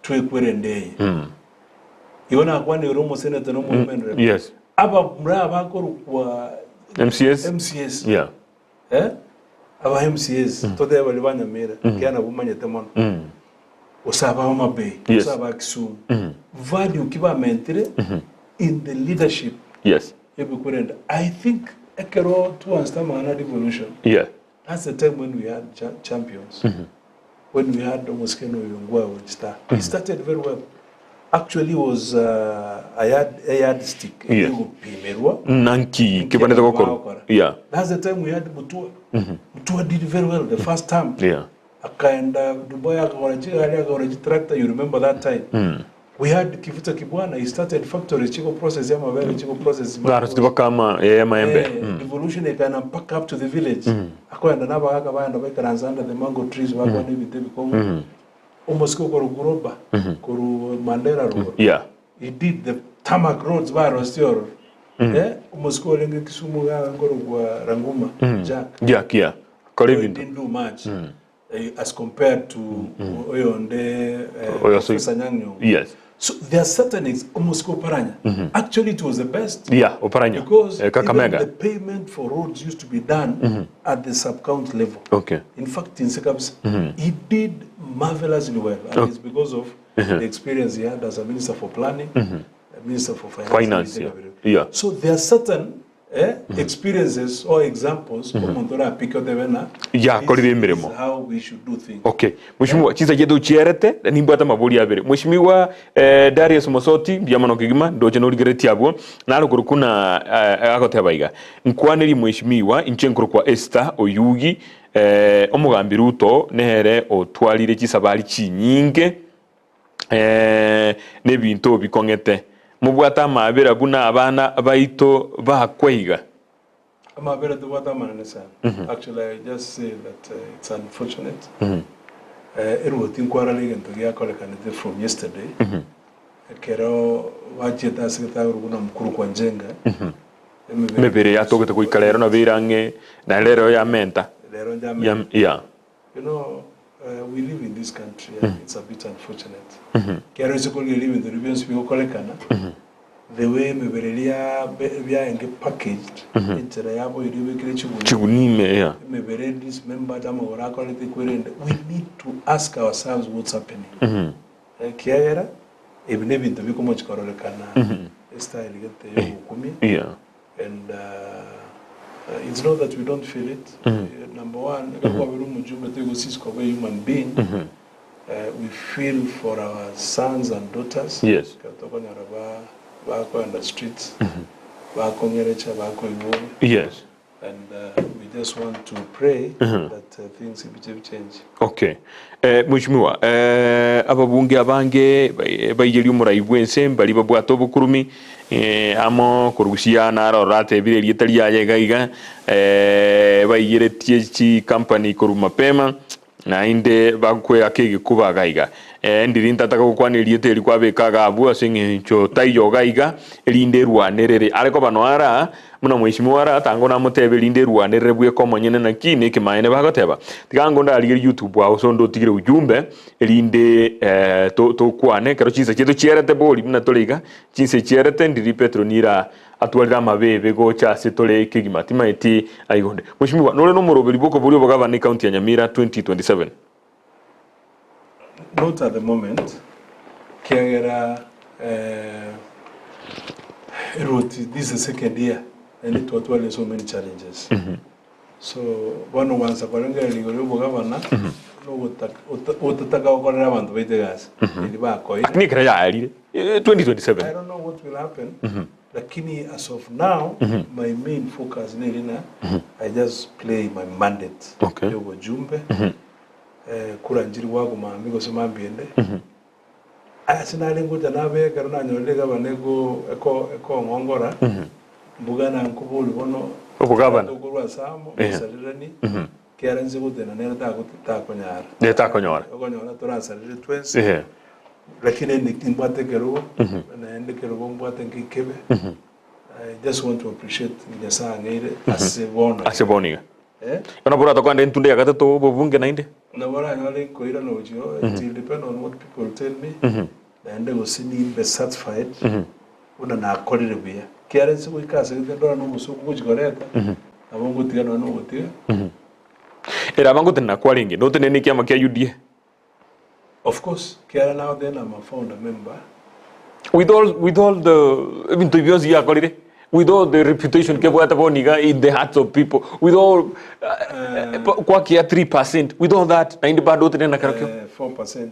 to ekwerendeye iona kwani romo senator no women rep yes aba mra bakoro kwa MCS aba MCS tode bali banyamira kiana bumanye temon usaba Homabay usaba Kisumu value kiba mentre in the leadership I think Ekero to understand Mahana devolution. Yeah. That's the time when we had champions. When we had Omoskeno Yongwa with Star. He started very well. Actually was a yardstick. Yeah. Nanki Kibaneta Kokoro. Yeah. That's the time we had Mutua. Mutua did very well the first time. Yeah. Akaenda Dubai Akaoraji tractor, you remember that time. We had Kivuta Kibwana, he started factory, Chico process, Chico process. Devolution, they can pack up to the village. Akoenda Naba and under the mango trees, almost go Kuroba, Kuru Mandela Road. Yeah. He did the tarmac roads by Rostior. Almost go Kisumu Ranguma, Jack, yeah. Didn't do much. As compared to Oyonde, Sanyangyo. Yes. So there are certain almost Paranya. Actually, it was the best. Yeah, Oparanya. Because even the payment for roads used to be done at the sub-county level. Okay. In fact, in Sekabs, he did marvelously well. And it's because of the experience he had as a minister for planning, a minister for finance. Yeah. So there are certain experiences or examples of Montora Picotevena. Yeah, this is how we should do things. Okay. Mheshimiwa chiza jedo chierete nimbata mabuli abere. Mheshimiwa Darius Mosoti byamano kigima doje no ligereti abo nalo kurukuna akotebaiga. Nkwaneri mheshimiwa inchenkuru kwa Esther Oyugi omugambi Ruto nehere otwalire kisabali chinyinge nebintu bikongete. Mubwata mabera buna abana baito bakweiga. Mabera do what Actually, I just say that it's unfortunate. It was inquiry again to get a from yesterday. Kero wajeta sekretari kuna mkuru kwa njenga. Mebere ya toke to ikalero na virange na lero ya menta. Yeah. You know, we live in this country and it's a bit unfortunate. Kero is going to live in the regions we call the way meberelia bya enge packaged injera yabo iriwe kire chigunime mebere this member dama orako lete kwerende. We need to ask ourselves what's happening. Kiagera ebine bintu bikomo chikororekana style gete yokumi and it's not that we don't feel it. Number one, we human being. We feel for our sons and daughters. Yes. Back on the streets. Yes. And we just want to pray that things will change. Okay. Mheshimiwa, ababunge abange bayiri umuraibu ensembe bali babwato bukurumi amo kurugusiana rorate bire yitali yagaiga bayire THC company kuruma pema na inde bakwe akege kubagaiga ndirinta taka gukwanirie teri kwabekaga abu asinge cho taiyo gaiga elinde rwanerere ariko banwara muna Mheshimiwa ara tango na mutebe linde rwanerere bwe komonyene na kine kimaene bagoteba tigango ndali YouTube wa usondo tigire ujumbe elinde to kwane kero chinse cheto chierete boli muna toliga chinse chierete ndiri petronira atwalira mabebe go cha setole kigima timaiti aigonde Mheshimiwa nole no morobeli boko buli bogava ni county ya Nyamira 2027. Not at the moment. Kiagera this is the second year and it was so many challenges. So one once a paranga ligoro governor no utataka okorera abantu bete gas ili bako ni kira ali 2027. I don't know what will happen. Lakini as of now my main focus nilina I just play my mandate. Okay. Yogo jumbe kura njiri wago maamigo semambiende asina lenguta nabe karona nyolega banego eko ngongora mbugana nkubuli bono obugabana ogurwa samo salirani keranze gutena nera takonyara netakonyora okonyora torasalire twense lakini nikimbate kero na ende kero bombate ngikebe I just want to appreciate Nyasa ngire aseboniga ona bora tokwande ntunde ya gatatu bobunge nainde na bora nyole koira no jio it will depend on what people tell me and they will see me be satisfied una na akorire bia kiare se wikase ndora no musuku kujigoreta abongo tiga no gotiga era bango tena kwalingi no tene nikiama kia UDA. Of course kiare now then I'm a founder member with all the interviews ya kolire with all the reputation ke bwata boniga in the hearts of people with all kwa kia 3% with all that na indi bado tena karakyo 4%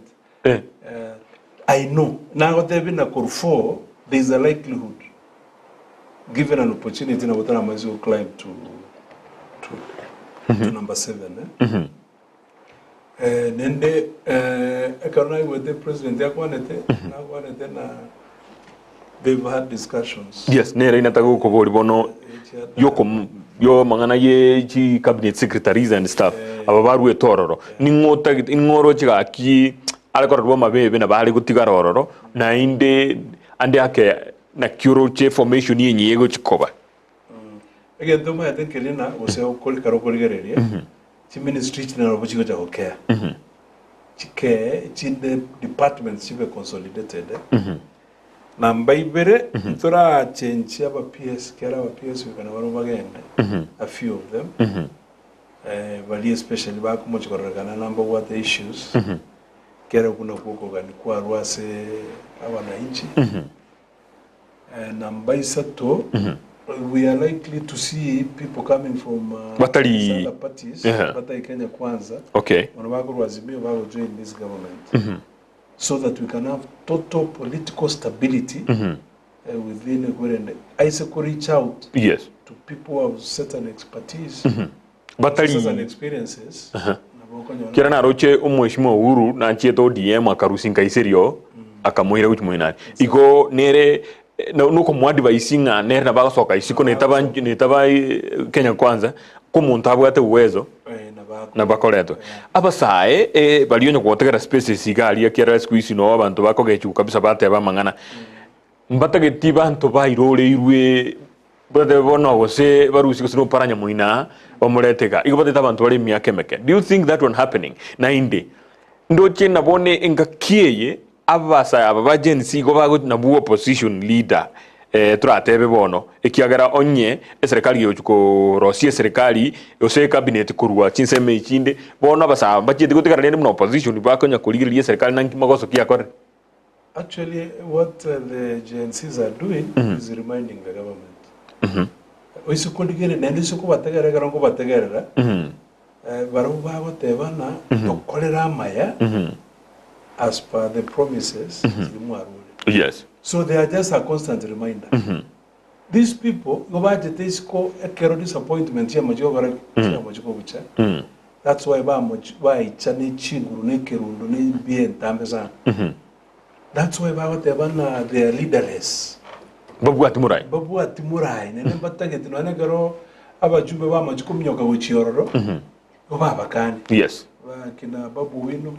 I know now there been a for there is a likelihood given an opportunity na wotana mazi will climb to number 7 nende ekanai with the president yakwanete na they've had discussions. Yes, nera inatago ko bori bono yo mangana ye chi cabinet secretaries and stuff ababaru etororo ningota ingoro chiga ki alakoro bo mabebe na bali gutigara ororo na inde ande ake na curo che formation yenye yego chikoba again though I think elina ose okol karo koligereria chi ministry na robo chigo cha okay chike chi the departments chibe consolidated namba ibere tora change aba PS kera aba PS ukana baro bagenda a few of them bali especially ba ko mochikorekana number what the issues kera kuna kuko gani kwa rwase abananchi namba isato we are likely to see people coming from other parties Batai Kenya Kwanza okay wanabako rwazimio bako join this government so that we can have total political stability within Equirende. I say reach out to people who have certain expertise, certain experiences. Kira na roche Mheshimiwa Uhuru na chieto DM akarusinga iserio akamuhira kuchumuinani. Iko nere nuko mwadvising nere na bagasoka isiko netaba Kenya Kwanza kumuntabu ate uwezo na bakoleto abasae balionyo kuotegera spaces igali yakira squeeze no abantu bakogechu kabisa bate bamangana mbatageti bantu bairole irwe bade bono wose barusi kusino paranya muina bamuletega igobate abantu bali myakemeke. Do you think that one happening na inde ndoche nabone engakieye abasa abajensi go bago na buo opposition leader turatebe bono ikiagera onye serikali yochuko rosie serikali ose cabinet kurwa chinseme ichinde bono basa bachite gutigara ne opposition bakonya kurigiria serikali nanki magoso kiakore. Actually, what the GNCs are doing is reminding the government. Oisukundigere nende sukubategera garango bategera. Baruba batebana tokolera maya as per the promises. Yes. So they are just a constant reminder. These people go back to this ko ekero disappointment ya majogara ya majogo bicha. That's why ba ichane chinguru ne kerundo ne bien tambeza. That's why batebana they are leaderless. Babu atimurai. Babu atimurai nene batageti no negaro abajumbe ba majuko myoka wichiororo. Baba kani. Yes. Kina babu wino.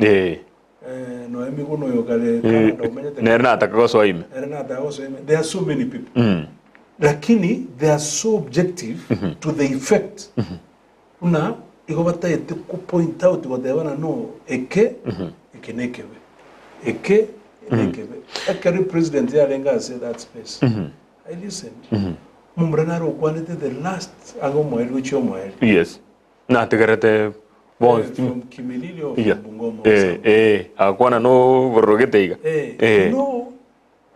No emigo no yokale Canada umenyete. Nerna atakagoso ime. There are so many people. Lakini they are so objective to the effect. Una iko batayete ku point out whatever no eke nekewe. Eke nekewe. Ekari president ya lenga say that space. I listened. Mumranaro kwanete the last ango moel which yo moel. Yes. Na tegarete from Kimilili or from Bungoma. Akwana no borogete iga. No,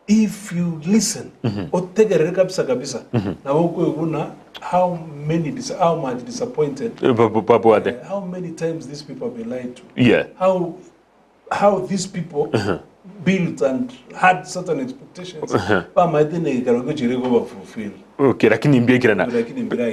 if you listen, otegerere kabisa kabisa. Na woko yuna how much disappointed. How many times these people have been lied to. Yeah. How these people built and had certain expectations. But my thing is fulfill. Okay, lakini mbekirana.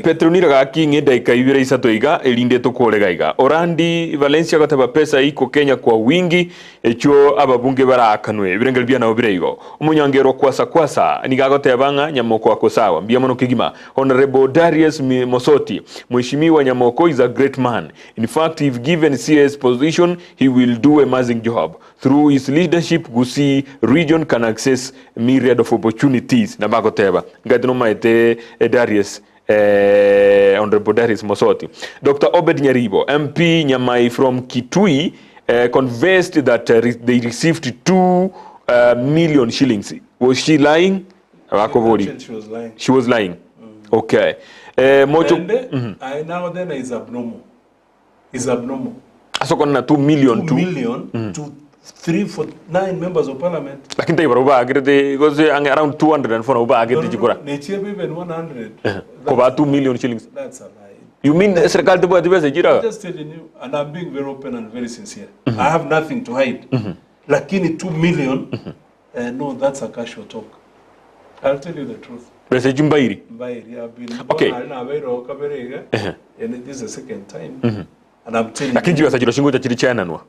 Petronira gaki ngenda ikaibira isato iga elinde tokolega iga. Orandi Valencia gataba pesa iko Kenya kwa wingi echo ababunge barakanwe birengel bya nawo birego. Umunyangero kwasa nigagotebanga nyamoko akosawa. Mbiamono kigima. Honorable Darius Mosoti, Mheshimiwa Nyamoko is a great man. In fact, if given CS position, he will do a amazing job. Through his leadership, Gusii region can access myriad of opportunities. Nabagoteba. Ngatino maite Darius Honorable Darius Mosoti. Dr. Obed Nyaribo, MP Nyamai from Kitui, confessed that they received 2 million shillings. Was she lying? She was lying. She was lying. Okay. Now then is abnormal. Is abnormal. So kona 2 million. 2 million to 349 members of parliament. Lakini tayo baruba agrede goes around 204 uba agrede jikura. Nature even 100. Koba 2 million shillings. That's a lie. You mean serikali tebo adibese jira? I'm just telling you, and I'm being very open and very sincere. I have nothing to hide. Lakini 2 million, no, that's a casual talk. I'll tell you the truth. Bese jumbairi. Mbairi, I've been. Okay. And this is the second time. And I'm telling you. Lakini jiwa sajiro shingo chachiri chana nwa.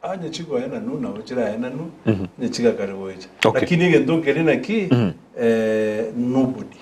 Anya chigo yana nu na wachira yana nu. Ne chiga kariboja. Okay. Lakini ngendo kelina ki nobody.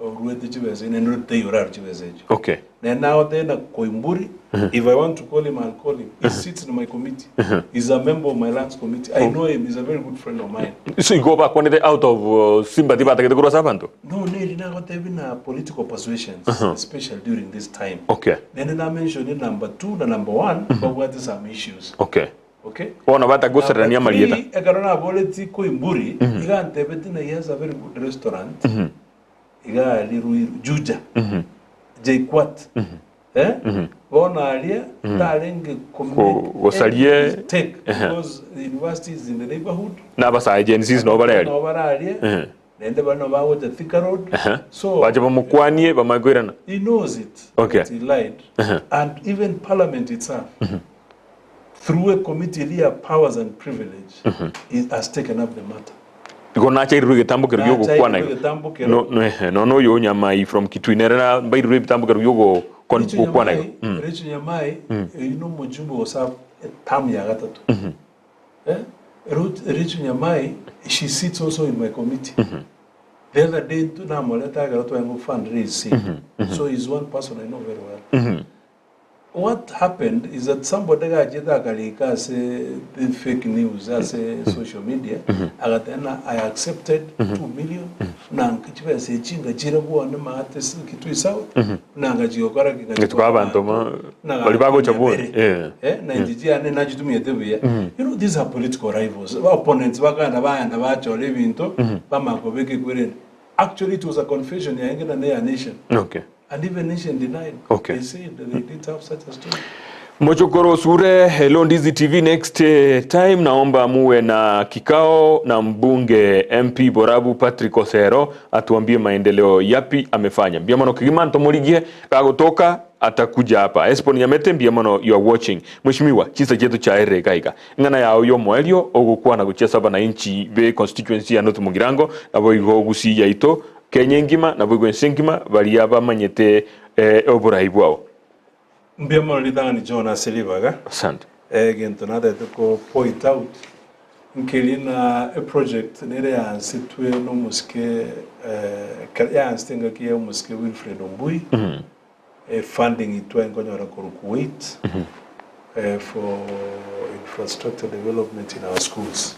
Uruete chibeze ine nurute yorar chibeze. Okay. Na now then Koimburi, if I want to call him, I'll call him. He sits in my committee. He's a member of my lands committee. I know him. He's a very good friend of mine. So you go back when they out of sympathy but they go sabanto. No, not even political persuasions, especially during this time. Okay. Then I mentioned number 2 and number 1, but what are some issues? Okay. Okay. Ona bata go serania marieta. Ekarona aboleti Koimburi, iga Antebetina, he has a very good restaurant. Iga Liru Juja. Jaikwat. Bona alia talenge community take because the university is in the neighborhood. Na basa agencies no bare. No bare alia. Nende bano bawo the Thika Road. So baje bamukwanie bamagwirana. He knows it. Okay. He lied. And even Parliament itself, through a committee here, powers and privilege, it has taken up the matter. Because nacha iruge tambuke rugo kwana. No yo Nyamai from Kitwinera by ruge tambuke rugo kon kwana. Richu Nyamai, you know Mujumbo was up tam ya gatatu. Richu Nyamai, she sits also in my committee. The other day, na moleta gato yangu fundraise. So he's one person I know very well. what happened is that somebody got the fake news as social media. I accepted 2 million. Nanga chiva se chinga chira buona maate kitu isao. Nanga jiokora Ngetukwa abantu bali bago chabone. Na njiji ane najitumia tebuya. You know, these are political rivals. Opponents baganda bayanda bachole ibintu bamakobeke kwirene. Actually, it was a confession ya ingena na nation. Okay. And even nation denied. Okay. They said that they did have such a story. Mochokoro Sure, Hello Ndizi TV. Next time naomba muwe na kikao na mbunge MP Borabu Patrick Osero atuambie maendeleo yapi amefanya. Biamano Kigimanto Morigie kagotoka atakuja hapa. Esponi Nyamete biamano you are watching. Mheshimiwa chisa chetu cha ere gaiga. Ngana ya oyo moelio ogukuwa na kuchesa bana inchi be constituency ya North Mugirango na boigo gusi ya ito Kenya ngima na boigo nsengima bali aba manyete oburahibu wao. Mbiamano lidanga ni John Aselivaga. Asante. Gento nada to point out nkelina a project nere ya nsitwe no muske ya nstenga kia muske Wilfred Ombui. Funding itwa ngonyora Kuwait for infrastructure development in our schools.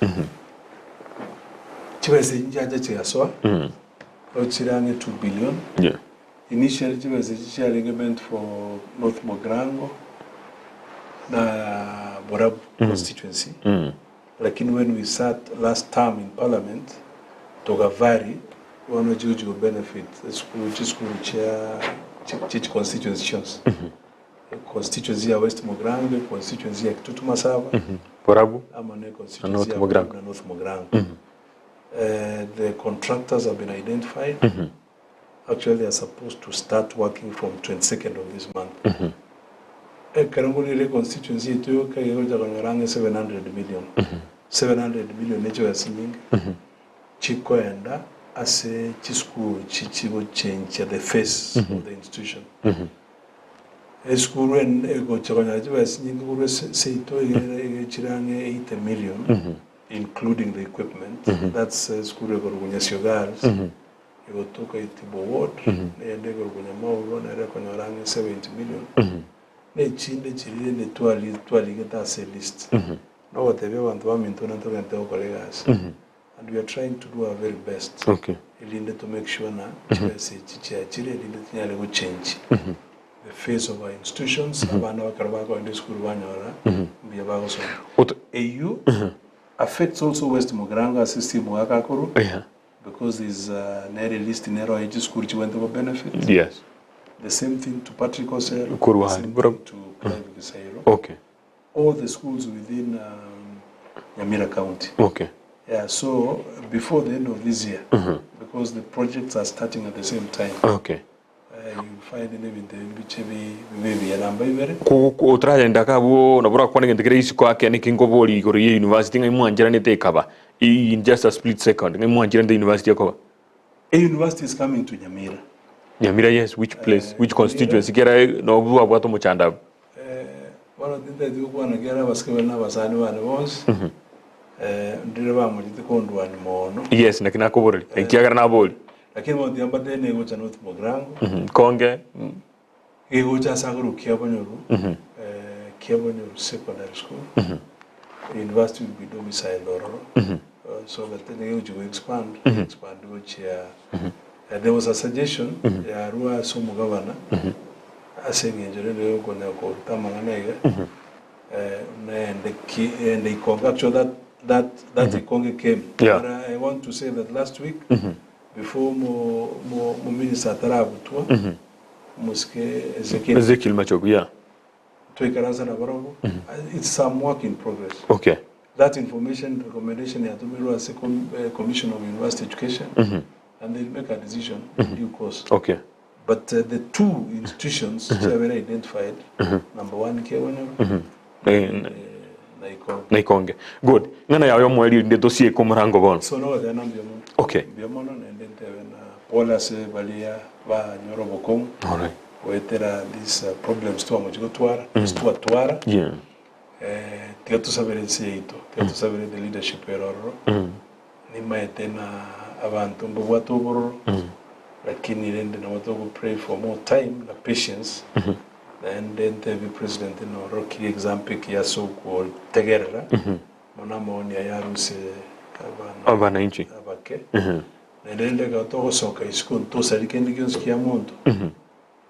Chibese njaja chiyaswa. Ochirange 2 billion. Yeah. Initially, it was a ligament for North Mugirango na Borabu constituency. Like when we sat last term in Parliament, Togavari, one of you benefit the school chair, constituencies. Constituency of West Mugirango, constituency of Tutumasava, Borabu, Amane constituency of North Mugirango. The contractors have been identified. Actually, they are supposed to start working from 22nd of this month. Karanguli constituency to Kayoja 700 million. 700 million nature singing. Chiko enda as a chisku chichigo change the face of the institution. A school and go Chaganaja singing say to Chirange 8 million, including the equipment. That's school girls. Toka itibo ward ende kwenye mauro na kwenye rangi 70 million ne chinde chirire ne twali get as a list no whatever want to minto na to get colleagues and we are trying to do our very best. Okay. Ilinde to make sure na chibese chichia chire ilinde tinyale go change the face of our institutions abana bakaraba ko in school banyora biya bago so AU affects also West Mugirango system wakakuru. Yeah. Because there's a list in Nero Age School which went over benefit. Yes. The same thing to Patrick Osero. The same thing to Clive Gisairo. Okay. All the schools within Nyamira County. Okay. Yeah, so before the end of this year, because the projects are starting at the same time. Okay. You find in the BCB, maybe a number very. Ku traje ndakabo na bora kwa ngendekere isiko yake ni kingoboli ko ye university ngai mwanjira ne tekaba in just a split second ngai mwanjira the university yakoba. A university is coming to Nyamira. Nyamira, yes, which place, which constituency kera no bwa bwa to muchanda. One of the things that we gera baskebe na basani bana bose. Ndire ba mu gitikondo ani mono. Yes, na kinakobori. Ekiagara na boli. Lakini mwadi ambate ne go cha North Mugirango. Konge. Go cha Saguru Kiabonyoru. Kiabonyoru Secondary School. University will be domiciled Ororo. So that then they will expand. Expand which there was a suggestion ya Rua Sumu Governor saying engineer go na ko tamanganega and the actually that the Congo came. Yeah. But I want to say that last week before mo minister Tarabutua Muske Ezekiel Machogu, yeah. It's some work in progress. Okay. That information recommendation ya Tumiro as a commission of university education and they'll make a decision in due course. Okay. But the two institutions which are very identified, number one Kiabonyoru, Naikonge. Good. Ngana ya mweli nde dossier ko murango bon. So no they number one. Okay. Biamono and then Paula se balia ba Nyorobokom. All right. Wetera these problems to amojigo twara, to twara. Yeah. Teatu sabere seito, teatu sabere the leadership eroro. Ni maetena abantu mbo toboro. Lakini rende na watu pray for more time na patience. then the president no roki example ya soko tegerera mona maoni ya ruse abana inchi abake nende gato soka iskun to sarikendi kyonskia monto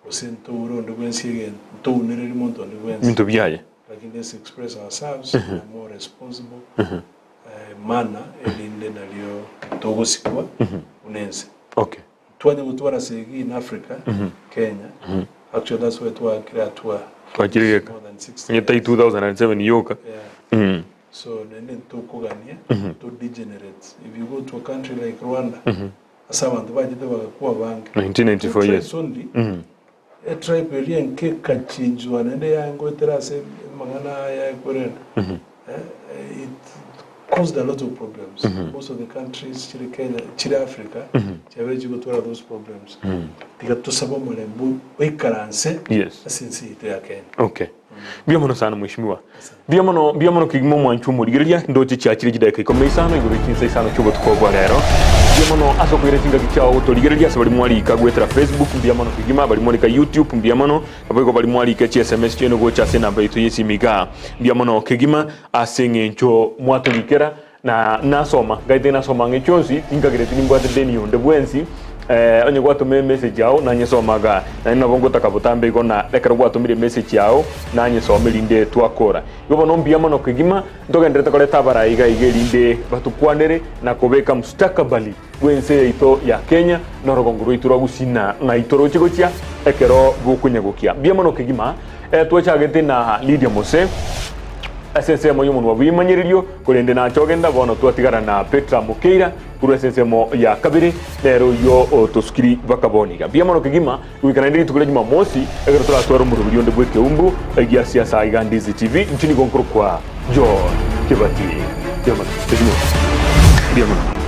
osento urondo kwensigen to unere monto ndi kwensi minto byaye lakini let's express ourselves in a more responsible manner elinde nalio togosikwa unense. Okay. Tuanye mutwara segi in Africa, Kenya. Actually that's where tuwa kira tuwa. Kwa chile more than 60. Nyeta 2007 yoka. Yeah. So nende tukugania to degenerate. If you go to a country like Rwanda, asa bantu bajite bagakuwa banki. 1994 years. A tribe area nke kachinjwa nende yango terase mangana ya kurena. It caused a lot of problems. Most of the countries, Chile, Kenya, Chile, Africa, Chile, go to those problems. Tika tusaba mlembu wekaranse. Yes. Since it ya Kenya. Okay. Biamono sana mheshimiwa. Biamono kigimo mwanchu murigeria ndoje cyakire gidaka ikomeye sana iguru kinse sana cyubo tukogwa rero. Biamono aso kwire kinga gicawo torigeria sabali mwali kagwetera Facebook biamono kigima bali mwali ka YouTube biamono abego bali mwali ka SMS cyeno go cyase namba yitu yesimiga biamono kigima asenge ncho mwatogikera na nasoma gaite nasoma ngecyonsi ingagire tinimba deni yonde bwensi onye gwatume message yao nanye somaga na nina bongo takabutambe iko na lekera gwatumire message yao nanye somelinde twakora yobo no mbiamano kigima ndogendete koleta baraiga igelinde batukwanere na kobeka mustakabali gwense ito ya Kenya no rogonguru ituro gusina na itoro chigochia ekero gukunyagukia biamano kigima twachagete na Lydia Mose SSM y'umuntu wabimanyiririo kurende na chogenda bono twatigara na Petra Mukeira kuri SSM ya kabiri rero yo toskiri bakaboniga biamono kigima wikana ndi tukule juma mosi egero turatwara mu rubiri onde bweke umbu egia siasa igandizi TV nchini gonkuru kwa John Kibati biamono